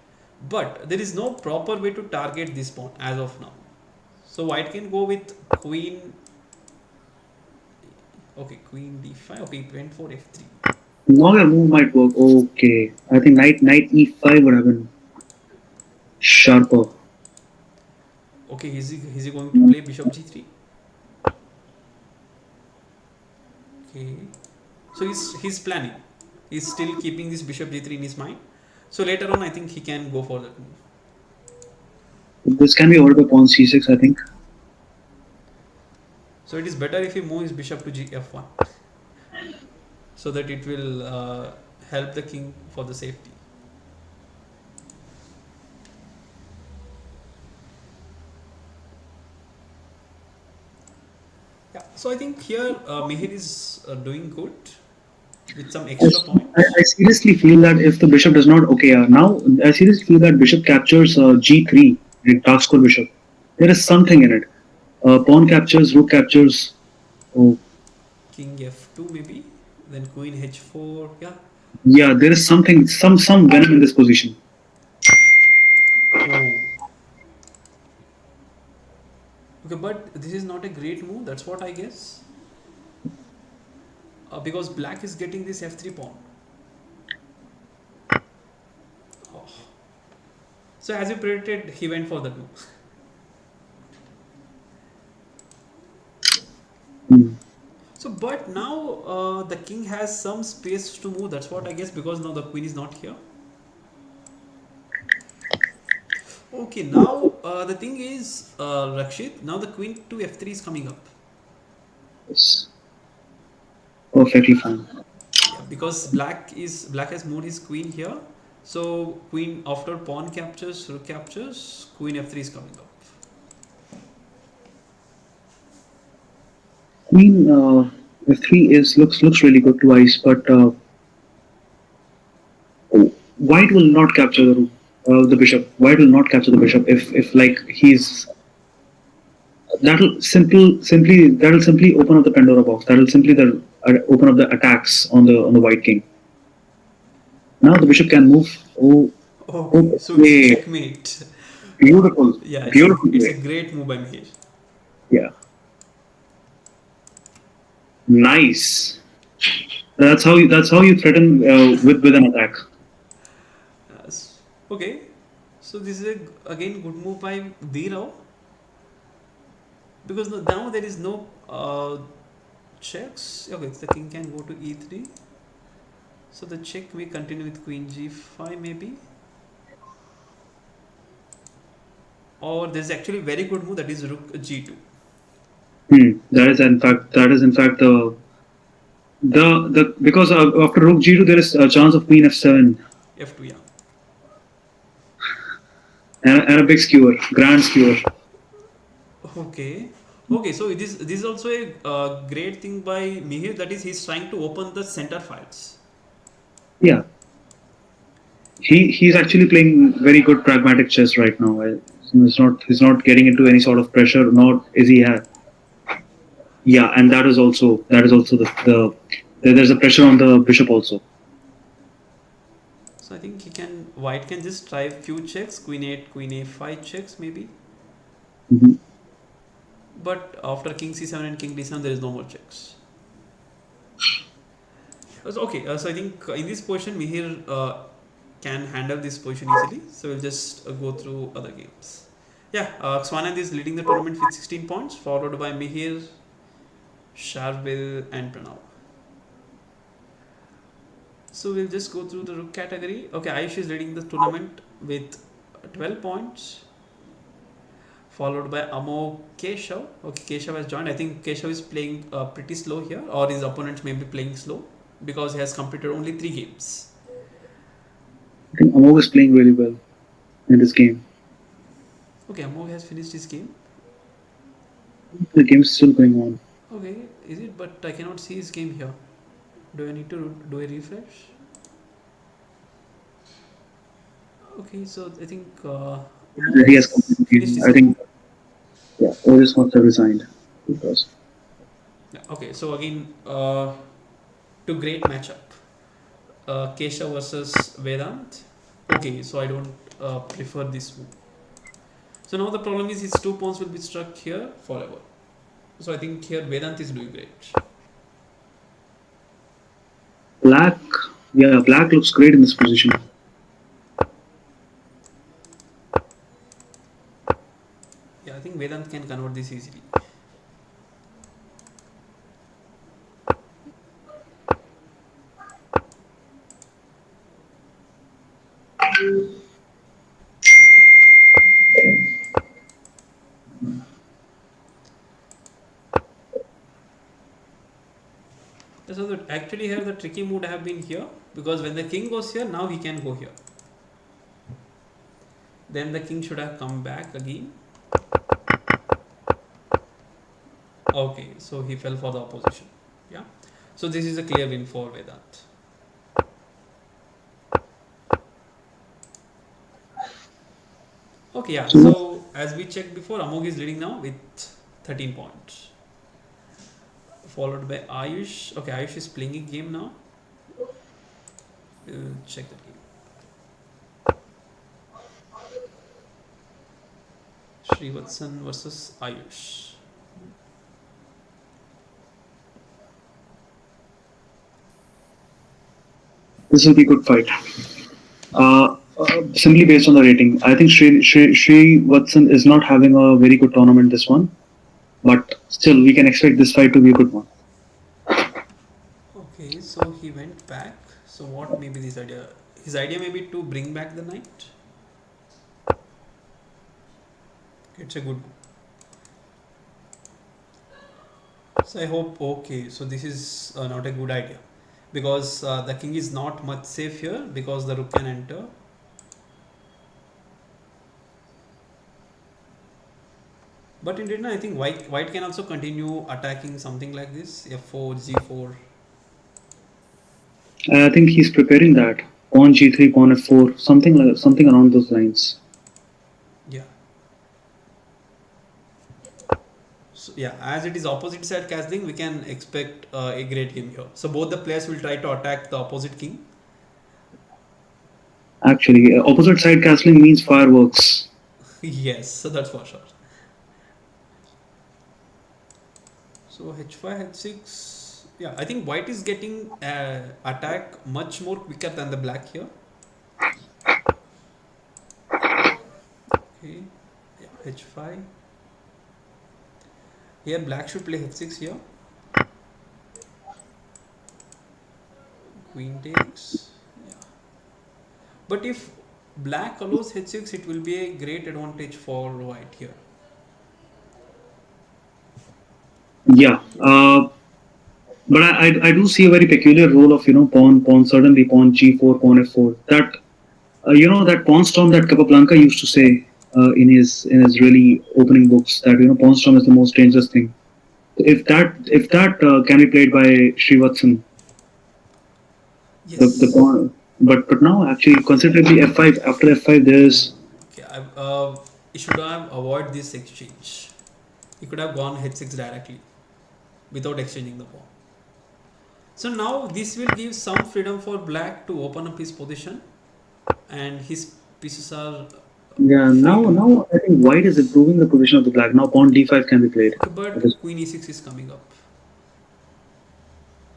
But there is no proper way to target this pawn as of now. So white can go with queen. Okay, queen d5. Okay, it went for f3. Now your move might work. Okay. I think knight e5 would have been sharper. Okay, is he going to play bishop g3? Okay, so he's planning. He's still keeping this bishop g3 in his mind. So later on, I think he can go for that move. This can be ordered by pawn c6, I think. So it is better if he moves his bishop to gf1, so that it will help the king for the safety. Yeah. So I think here Mihir is doing good with some I, extra I points. seriously feel that if the bishop does not, okay, now I seriously feel that bishop captures g3, like dark square bishop. There is something in it. Pawn captures, rook captures. Oh, King f2 maybe, then queen h4. Yeah. yeah, there is something, some venom in this position. Oh. Okay, but this is not a great move. That's what I guess. Because black is getting this f3 pawn. Oh. So as you predicted, he went for the move. Hmm. So, but now the king has some space to move. That's what I guess, because now the queen is not here. Okay, now the thing is, Rakshit, now the queen to f3 is coming up. It's perfectly fine. Yeah, because black has moved his queen here. So queen after pawn captures, rook captures, queen f3 is coming up. Queen f3 is looks really good twice, but white will not capture the bishop. White will not capture the bishop if like he's that'll simply open up the Pandora box. That'll simply open up the attacks on the white king. Now the bishop can move. Oh, Okay, so it's okay, checkmate. beautiful, Yeah, beautiful it's a play. great move by Mahesh. Yeah, nice. That's how you threaten with an attack. Okay, So this is again good move by Dhirav, because now there is no checks. Okay, the king can go to e3. So the check may continue with queen g5 maybe, or there's actually very good move that is rook g2. That is in fact the because after rook g2 there is a chance of queen f7 f2, yeah. and a big skewer, grand skewer. Okay. Okay, so this is also a great thing by Mihir, that is he's trying to open the center files. Yeah, he's actually playing very good pragmatic chess right now. He's not getting into any sort of pressure. Nor is he. Yeah, and that is also there's a pressure on the bishop also. So I think white can just try a few checks, queen 8, queen a5 checks maybe. Hmm. But after king c7 and king d7, there is no more checks. Okay, so I think in this position, Mihir can handle this position easily. So we'll just go through other games. Yeah, Swanand is leading the tournament with 16 points, followed by Mihir, Sharvil, and Pranav. So we'll just go through the rook category. Okay, Ayush is leading the tournament with 12 points, followed by Amog Keshav. Okay, Keshav has joined. I think Keshav is playing pretty slow here, or his opponents may be playing slow because he has completed only 3 games. I think Amog is playing really well in this game. Okay, Amog has finished his game. The game is still going on. Okay, is it? But I cannot see his game here. Do I need to do a refresh? Okay, so I think Amog He has has completed the finished game. his I game. think yeah, Oris must have resigned because Yeah, okay, so again, two great matchup. Kesha versus Vedant. Okay, so I don't prefer this move. So now the problem is his 2 pawns will be stuck here forever. So I think here Vedant is doing great. black. Yeah, black looks great in this position. Yeah, I think Vedant can convert this easily. So actually here the tricky move would have been here, because when the king goes here, now he can go here. Then the king should have come back again. Okay, so he fell for the opposition. Yeah. So this is a clear win for Vedant. Okay, yeah. So So as we checked before, Amog is leading now with 13 points. Followed by Ayush. Okay, Ayush is playing a game now. Check the game. Srivatsan versus Ayush. this will be a good fight. Simply based on the rating, I think Sri Watson is not having a very good tournament this one, but still we can expect this fight to be a good one. Okay, so he went back. So what may be this idea? His idea may be to bring back the knight. It's a good move. So I hope, okay, so this is not a good idea, because the king is not much safe here because the rook can enter. But in return, I think white can also continue attacking something like this, f4, g4. I think he's preparing that pawn g3, pawn f4, something around those lines. Yeah. So yeah, as it is opposite side castling, we can expect a great game here. So both the players will try to attack the opposite king. Actually, opposite side castling means fireworks. Yes, so that's for sure. So h5, h6. Yeah, I think white is getting attack much more quicker than the black here. Okay. Yeah, h5. Here black should play h6 here. Queen takes. Yeah. But if black allows h6, it will be a great advantage for white here. Yeah. But I do see a very peculiar role of pawn certainly pawn g4 pawn f4 that that pawn storm that Capablanca used to say in his really opening books that pawn storm is the most dangerous thing. If that can be played by Srivatsan, the Yes. pawn, but now actually considerably f5 after f5 there's Okay. He should have avoided this exchange. He could have gone h6 directly without exchanging the pawn. So now this will give some freedom for black to open up his position, and his pieces are yeah free to move. now I think white is improving the position of the black. Now pawn d5 can be played. Okay, That is- but queen e6 is coming up.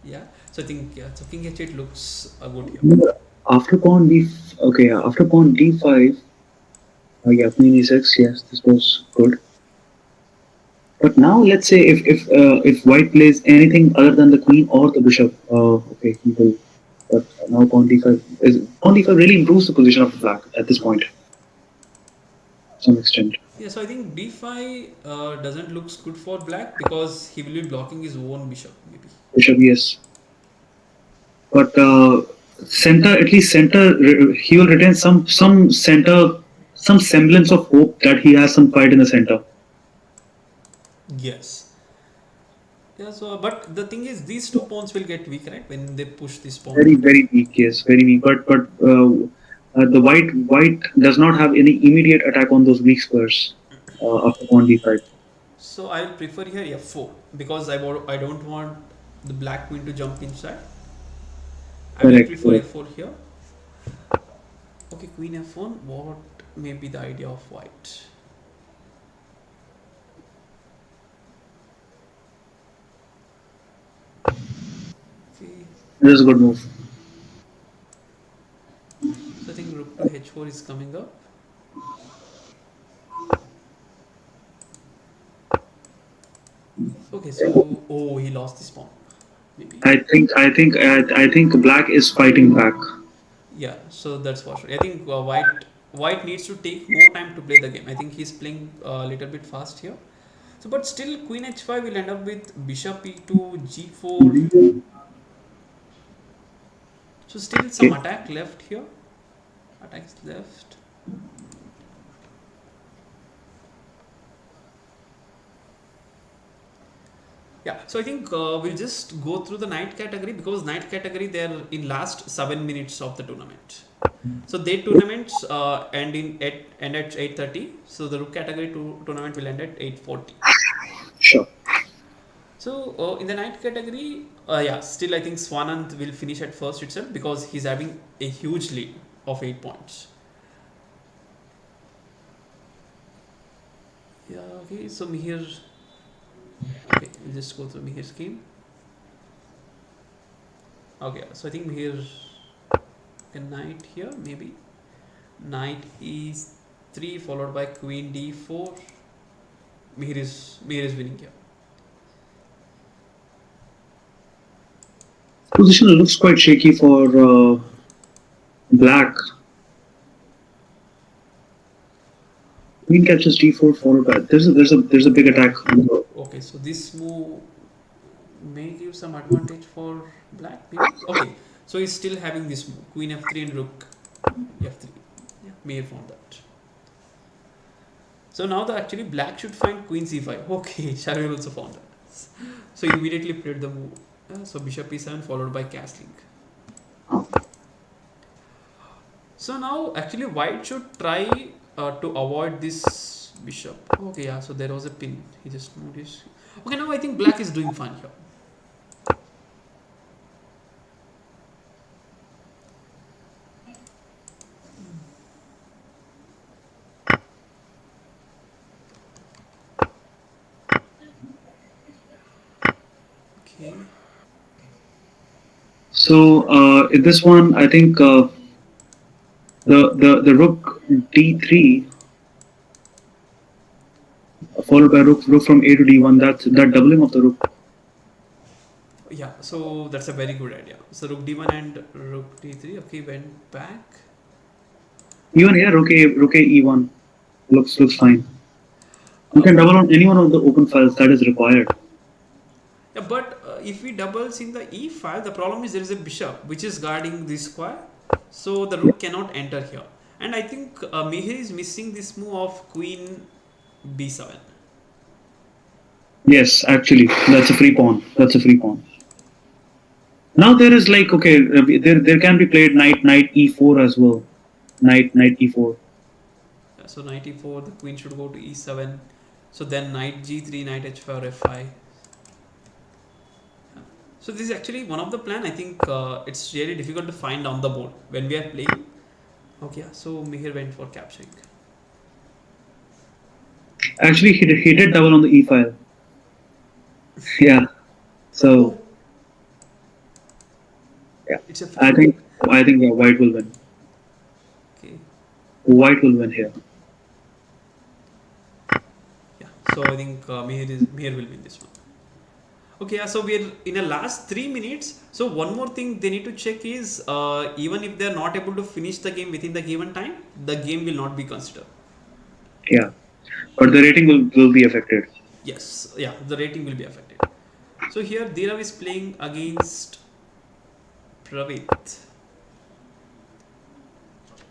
Yeah. So I think, yeah. So king h8 looks good here. After pawn d okay, yeah, after pawn d5, yeah, queen e6, yes, this was good. But now let's say if white plays anything other than the queen or the bishop, okay, he will. But now pawn d5 really improves the position of the black at this point to some extent. Yeah. So I think d5 doesn't looks good for black because he will be blocking his own bishop maybe. Bishop, yes, but center at least he will retain some center, some semblance of hope that he has some fight in the center. Yes. Yeah. So but the thing is, these two pawns will get weak, right, when they push this pawn Very together. very weak, yes, very weak. But the white does not have any immediate attack on those weak squares after pawn d5. So I will prefer here f4 because I don't want the black queen to jump inside. I will Correct, prefer correct. f4 here. Okay, queen f1. What may be the idea of white? Okay, This is a good move. so I think rook to h4 is coming up. Okay, so oh, he lost this pawn. Maybe. I think black is fighting back. Yeah, so that's for sure. I think white needs to take more time to play the game. I think he's playing a little bit fast here. So, but still, queen h5 will end up with bishop e2, g4. So still some Okay. attack left here. Attacks left. Yeah, so I think we'll just go through the night category because night category they're in last 7 minutes of the tournament. So day tournaments end at 8:30. So the rook category tournament will end at 8:40. Sure. So in the night category, yeah, still I think Swanand will finish at first itself because he's having a huge lead of 8 points. Yeah, okay. So Mihir, okay, we'll just go through Mihir's game. Okay, so I think Mihir can knight here maybe. Knight e3 followed by queen d4. Mihir is winning here. Position looks quite shaky for black. Queen catches g4 followed by there's a big attack on the Okay, so this move may give some advantage for black maybe. Okay, so he's still having this move queen f3 and rook f3. Yeah, Mihir found that. So now the actually black should find queen c5. Okay, Sharvil also found that. So he immediately played the move. So bishop e7 followed by castling. So now actually white should try to avoid this bishop. Okay, yeah. So there was a pin. He just moved his. Okay, now I think black is doing fine here. Okay. so in this one I think the rook d3 followed by rook from a to d1. That's that doubling of the rook. Yeah, so that's a very good idea. So rook d1 and rook d3. Okay, went back. Even here, rook a e1 looks fine. You Uh, can double on any one of the open files that is required. yeah, but if we doubles in the e5, the problem is there is a bishop which is guarding this square, so the Yeah. rook cannot enter here. And I think Mihir is missing this move of queen b7. Yes, actually, that's a free pawn. That's a free pawn. Now there is like okay, there can be played knight e4 as well. Knight e4. Yeah, so knight e4, the queen should go to e7. So then knight g3, knight h5 or f5. So this is actually one of the plan. I think it's really difficult to find on the board when we are playing. Okay, yeah, so Mihir went for capturing. Actually, he did double on the e file. Yeah. So Oh, yeah, it's a I fixed think move. I think yeah, white will win. Okay, White will win here. yeah. So I think Mihir will win this one. Okay, yeah, so we're in the last 3 minutes. So one more thing they need to check is even if they're not able to finish the game within the given time, the game will not be considered. Yeah, but the rating will be affected. Yes, yeah, the rating will be affected. So here Dhirav is playing against Pravit.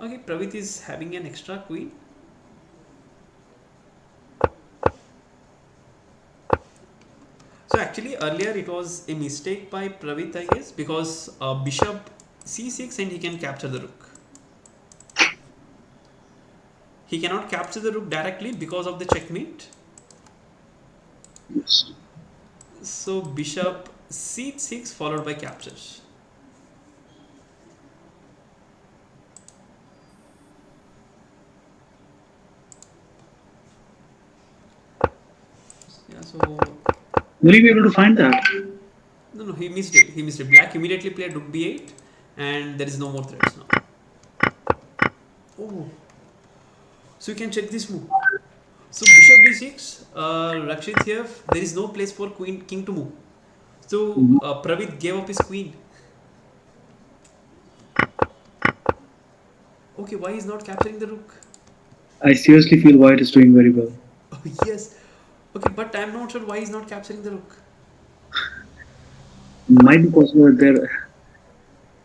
Okay, Pravit is having an extra queen. So actually earlier it was a mistake by Pravit, I guess, because bishop c6 and he can capture the rook. He cannot capture the rook directly because of the checkmate. Yes. So bishop c6 followed by captures. Yeah, so Will you be able to find that? no, he missed it. He missed it. Black immediately played rook b8, and there is no more threats now. Oh, so you can check this move. So bishop d6, Rakshit here. There is no place for queen king to move. So Mhm. Pravit gave up his queen. Okay, why is not capturing the rook? I seriously feel white is doing very well. Oh yes. Okay, but I'm not sure why he's not capturing the rook. Might be possible that there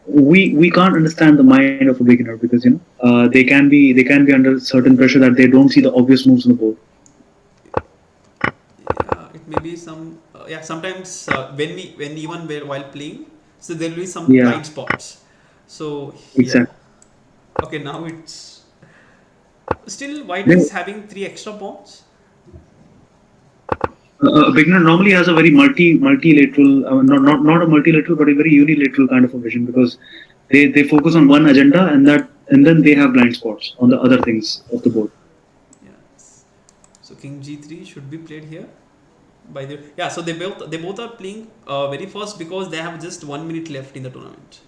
we can't understand the mind of a beginner because they can be under certain pressure that they don't see the obvious moves on the board. Yeah, it may be some. Yeah, sometimes when even while playing, so there will be some Yeah, blind spots. So here, exactly. okay, now it's still white Yeah, is having three extra pawns. a beginner normally has a very multilateral, not a multilateral, but a very unilateral kind of a vision because they focus on one agenda and then they have blind spots on the other things of the board. Yes. So king g3 should be played here. By the yeah, so they both are playing very fast because they have just 1 minute left in the tournament.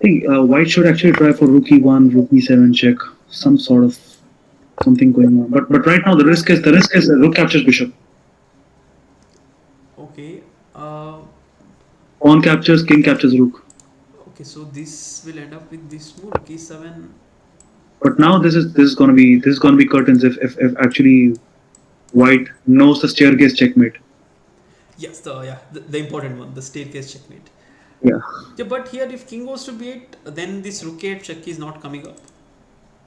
I think white should actually try for rook e1, rook e7 check, some sort of something going on. But right now the risk is rook captures bishop, Okay. Uh, pawn captures, king captures rook. okay. So this will end up with this move. Okay, seven. But now this is gonna be curtains if actually white knows the staircase checkmate. Yes, the important one, the staircase checkmate. Yeah, Yeah, but here if king goes to b8, then this rook a8 check is not coming up.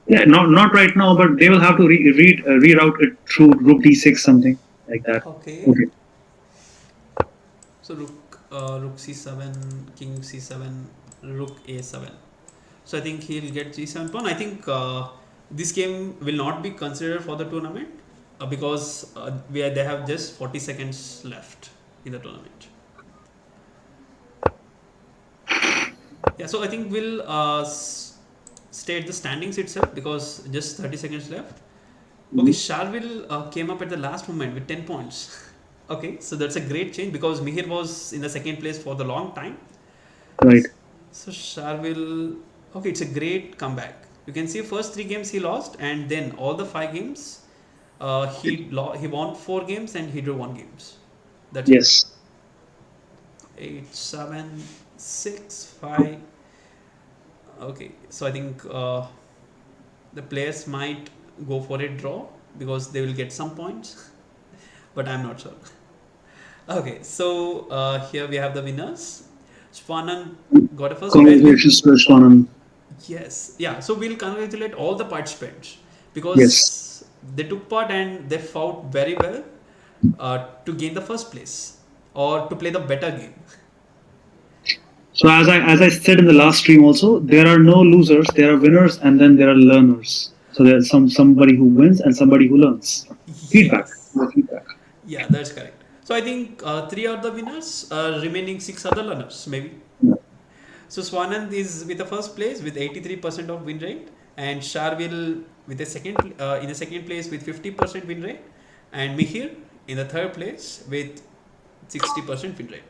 yeah, not right now, but they will have to reroute it through rook d6 something like that. Okay. Okay, So rook c7, king c7, rook a7. So I think he'll get g7 pawn. I think this game will not be considered for the tournament because they have just 40 seconds left in the tournament. Yeah, so I think we'll stay at the standings itself because just 30 seconds left. Okay, mhm, Sharvil came up at the last moment with 10 points. Okay, so that's a great change because Mihir was in the second place for the long time. right. So Sharvil, okay, it's a great comeback. You can see first three games he lost, and then all the five games he won four games and he drew one games. That's it. Yes. 8, 7, 6, 5. Okay, so I think the players might go for a draw because they will get some points, but I'm not sure. Okay, so here we have the winners. Swanan got a first prize with, Congratulations to Swanan. yes, yeah. So we'll congratulate all the participants Yes. because they took part and they fought very well to gain the first place or to play the better game. So as I said in the last stream also, there are no losers, there are winners, and then there are learners. So there's somebody who wins and somebody who learns. Feedback. Yes. Feedback. Yeah, that's correct. So I think three are the winners, remaining six are the learners, maybe. So Swanand is with the first place with 83% of win rate, and Sharvil with the in the second place with 50% win rate, and Mihir in the third place with 60% win rate.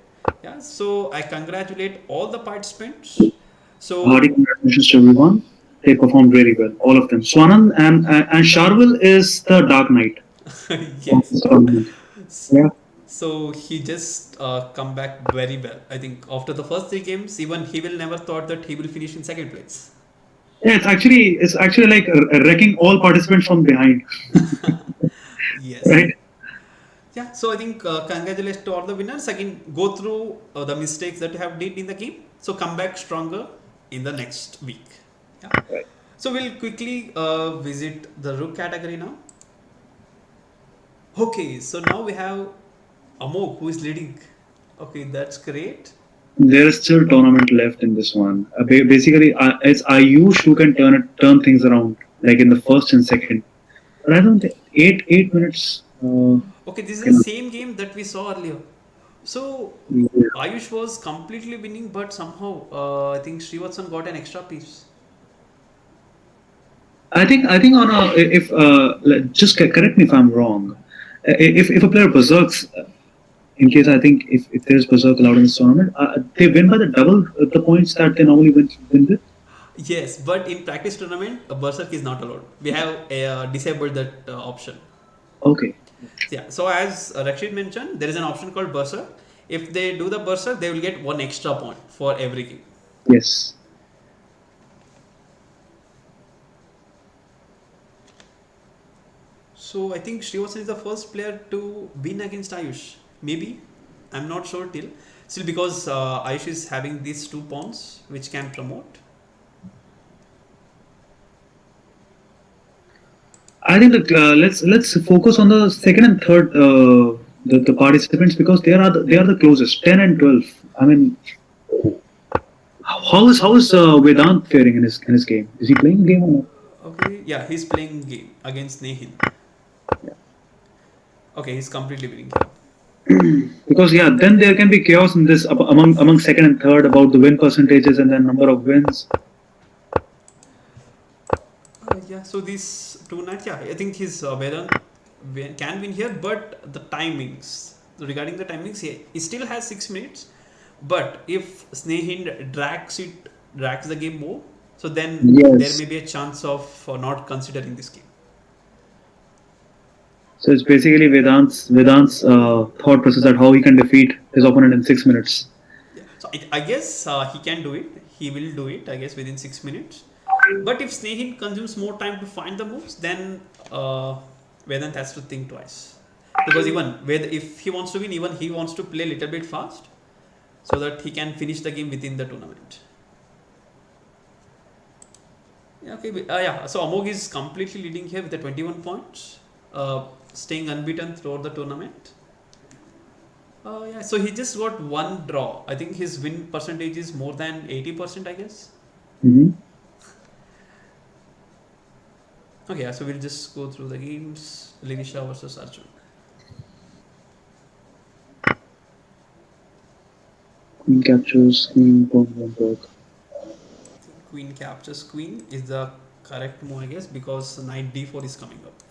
Yeah, so I congratulate all the participants. Hearty So congratulations to everyone. They performed really well, all of them. Swanan and Sharvil is the Dark Knight of yes, this tournament. Yeah. so he just come back very well. I think after the first three games, even he will never thought that he will finish in second place. Yeah, it's actually like wrecking all participants from behind, Yes. right? Yeah, so I think congratulations to all the winners. Again, go through the mistakes that you have did in the game. So come back stronger in the next week. Yeah. Right. So we'll quickly visit the rook category now. Okay, so now we have Amok who is leading. Okay, that's great. There is still tournament left in this one. Basically, it's Ayush who can turn things around, like in the first and second. But I don't think 8 minutes. Okay, this is the Cannot. same game that we saw earlier. So Yeah. Ayush was completely winning, but somehow I think Srivatsan got an extra piece. I think on a if just correct me if I'm wrong. If a player berserks, in case I think if there's berserk allowed in this tournament, they win by the double the points that they normally win with. Yes, but in practice tournament, a berserk is not allowed. We have disabled that option. Okay. Yeah. So as Rakshit mentioned, there is an option called berserk. If they do the berserk, they will get one extra point for every game. Yes. So I think Srivasan is the first player to win against Ayush. Maybe, I'm not sure till. Still, because Ayush is having these two pawns which can promote. I think that let's focus on the second and third the participants because they are the closest 10 and 12. I mean, how is Vedant faring in his game? Is he playing the game or not? Okay. Yeah, he's playing game against Nehin. Yeah. Okay, he's completely winning here. Because yeah, then there can be chaos in this among second and third about the win percentages and then number of wins. Yeah, so these two nights, yeah, I think his Vedant can win here, but the timings, regarding the timings, he still has 6 minutes. But if Snehin drags the game more, so then there Yes. may be a chance of not considering this game. So it's basically Vedant's thought process at how he can defeat his opponent in 6 minutes. Yeah. So I guess he can do it. He will do it, I guess, within 6 minutes. But if Snehin consumes more time to find the moves, then Vedant has to think twice. Because if he wants to win, even he wants to play a little bit fast so that he can finish the game within the tournament. Yeah, okay. Yeah, so Amog is completely leading here with the 21 points, staying unbeaten throughout the tournament. Yeah, so he just got one draw. I think his win percentage is more than 80%, I guess. Hmm. Okay, yeah, so we'll just go through the games. Linisha versus Arjun. Queen captures queen pawn one block. Queen captures queen is the correct move, I guess, because knight d4 is coming up.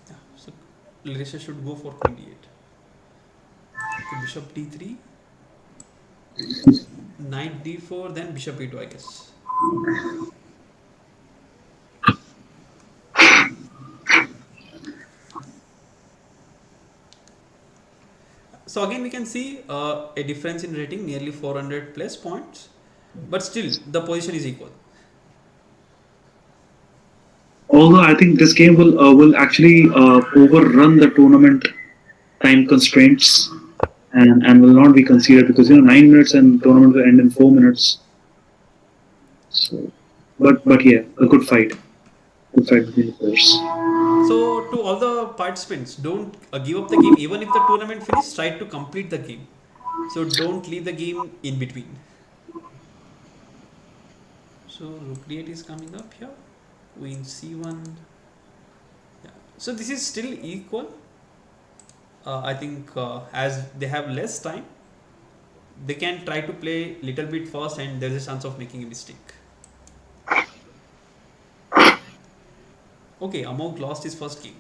Yeah, so Linisha should go for queen d8. bishop d3, knight d4, then bishop e2, I guess. So again, we can see a difference in rating, nearly 400 plus points, but still the position is equal. Although I think this game will actually overrun the tournament time constraints and will not be considered because 9 minutes and tournament will end in 4 minutes. So, but yeah, a good fight between the players. So to all the participants, don't give up the game even if the tournament finishes. Try to complete the game. So don't leave the game in between. So rook d8 is coming up here. Queen c1. Yeah. So this is still equal. I think as they have less time, they can try to play little bit first, and there is a chance of making a mistake. Okay, Amog lost his first game.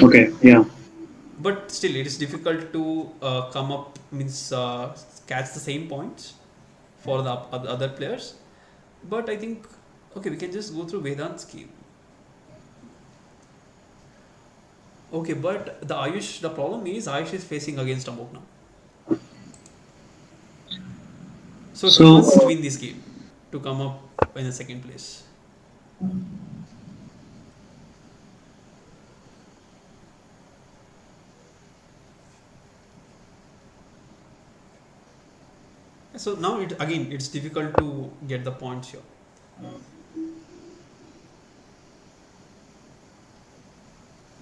Okay, yeah. But still it is difficult to come up, means catch the same points for the other players. But I think, okay, we can just go through Vedant's game. Okay, but the problem is Ayush is facing against Amok now, so he So must win this game to come up in the second place. So now it's difficult to get the points here.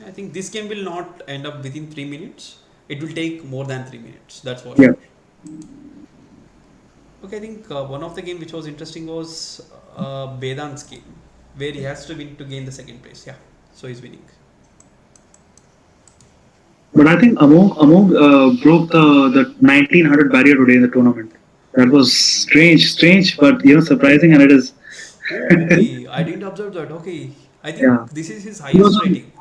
I think this game will not end up within 3 minutes. It will take more than 3 minutes. That's for yeah, sure. Okay, I think one of the game which was interesting was Vedant's game, where he has to win to gain the second place. Yeah, so he's winning. but I think Amog broke the 1900 barrier today in the tournament. That was strange, but surprising, and it is. Oh, okay. I didn't observe that. Okay, I Yeah, think this is his he was highest on rating.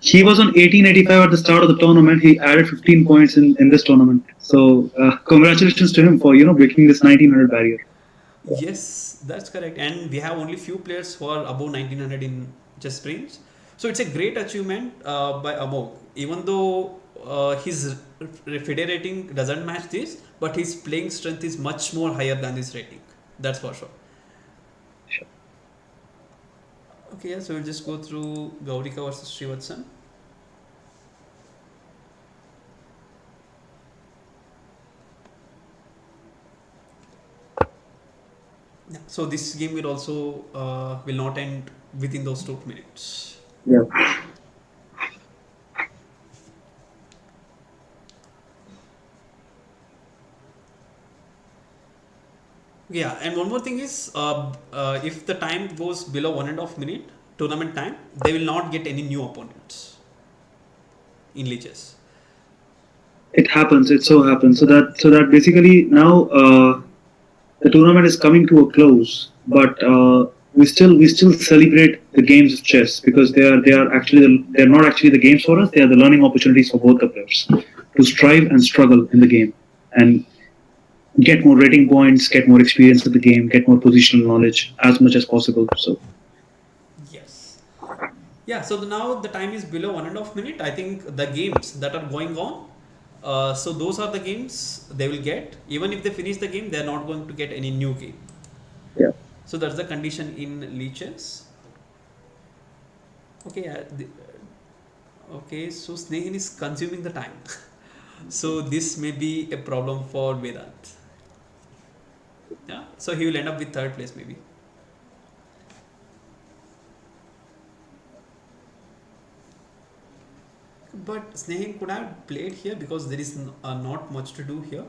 he was on 1885 at the start of the tournament. He added 15 points in this tournament. So congratulations to him for breaking this 1900 barrier. Yes, that's correct. And we have only few players who are above 1900 in Chessbrainz. So it's a great achievement by Amog. Even though his FIDE rating doesn't match this, but his playing strength is much more higher than his rating. That's for sure. Okay, yeah, so we'll just go through Gaurika versus Srivatsan. Yeah, so this game will also will not end within those 2 minutes. Yeah. Yeah, and one more thing is, if the time goes below 1.5 minute tournament time, they will not get any new opponents in leeches. It happens. It so happens. So that basically now the tournament is coming to a close, but we still celebrate the games of chess because they're not actually the games for us. They are the learning opportunities for both the players to strive and struggle in the game and get more rating points, get more experience of the game, get more positional knowledge as much as possible. So Yes. Yeah. So now the time is below 1.5 minute. I think the games that are going on. So those are the games they will get. Even if they finish the game, they are not going to get any new game. yeah, So that's the condition in leeches. Okay. Okay. So Snehin is consuming the time. So this may be a problem for Vedant. Yeah. So he will end up with third place maybe. But Snehin could have played here because there is not much to do here.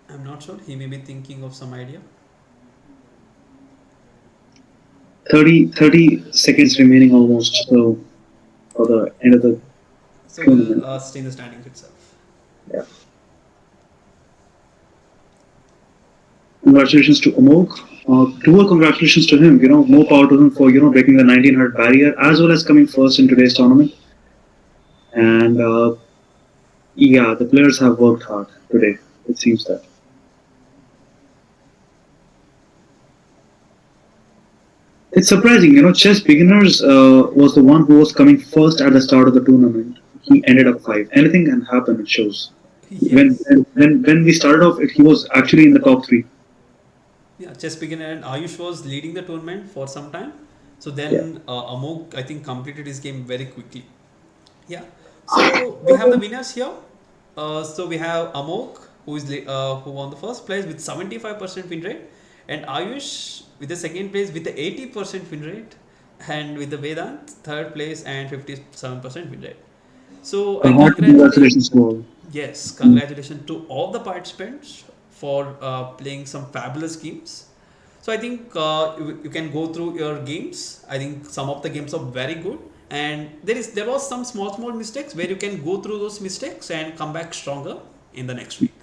I'm not sure. He may be thinking of some idea. 30 seconds remaining almost. So for the end of the So we'll tournament. stay in the standings itself. Yeah. Congratulations to Amok. Dual congratulations to him. More power to him for breaking the 1900 barrier as well as coming first in today's tournament. And yeah, the players have worked hard today. It seems that. It's surprising, chess beginners was the one who was coming first at the start of the tournament. He ended up five. Anything can happen, it shows. When Yes. when we started off, he was actually in the top three. Yeah, chess beginner and Ayush was leading the tournament for some time. So Yeah. then Amok, I think, completed his game very quickly. Yeah. So we have the winners here. So we have Amok, who won the first place with 75% win rate, and Ayush with the second place with the 80% win rate, and with the Vedant third place and 57% win rate. So I congratulate. Congratulations to all. Yes, congratulations to all the participants for playing some fabulous games. So I think you can go through your games. I think some of the games are very good, and there was some small mistakes where you can go through those mistakes and come back stronger in the next week.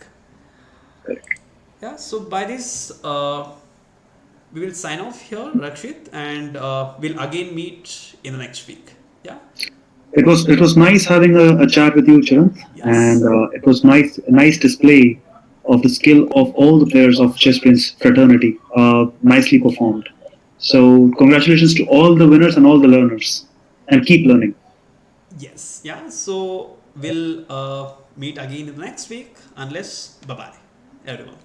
Yeah. So by this, we will sign off here, Rakshit, and we'll again meet in the next week. Yeah. It was nice having a chat with you, Chirant, and Yes. it was nice display of the skill of all the players of Chessbrainz fraternity. Nicely performed. So congratulations to all the winners and all the learners, and keep learning. Yes. Yeah. So we'll meet again in the next week. Unless, bye bye, everyone.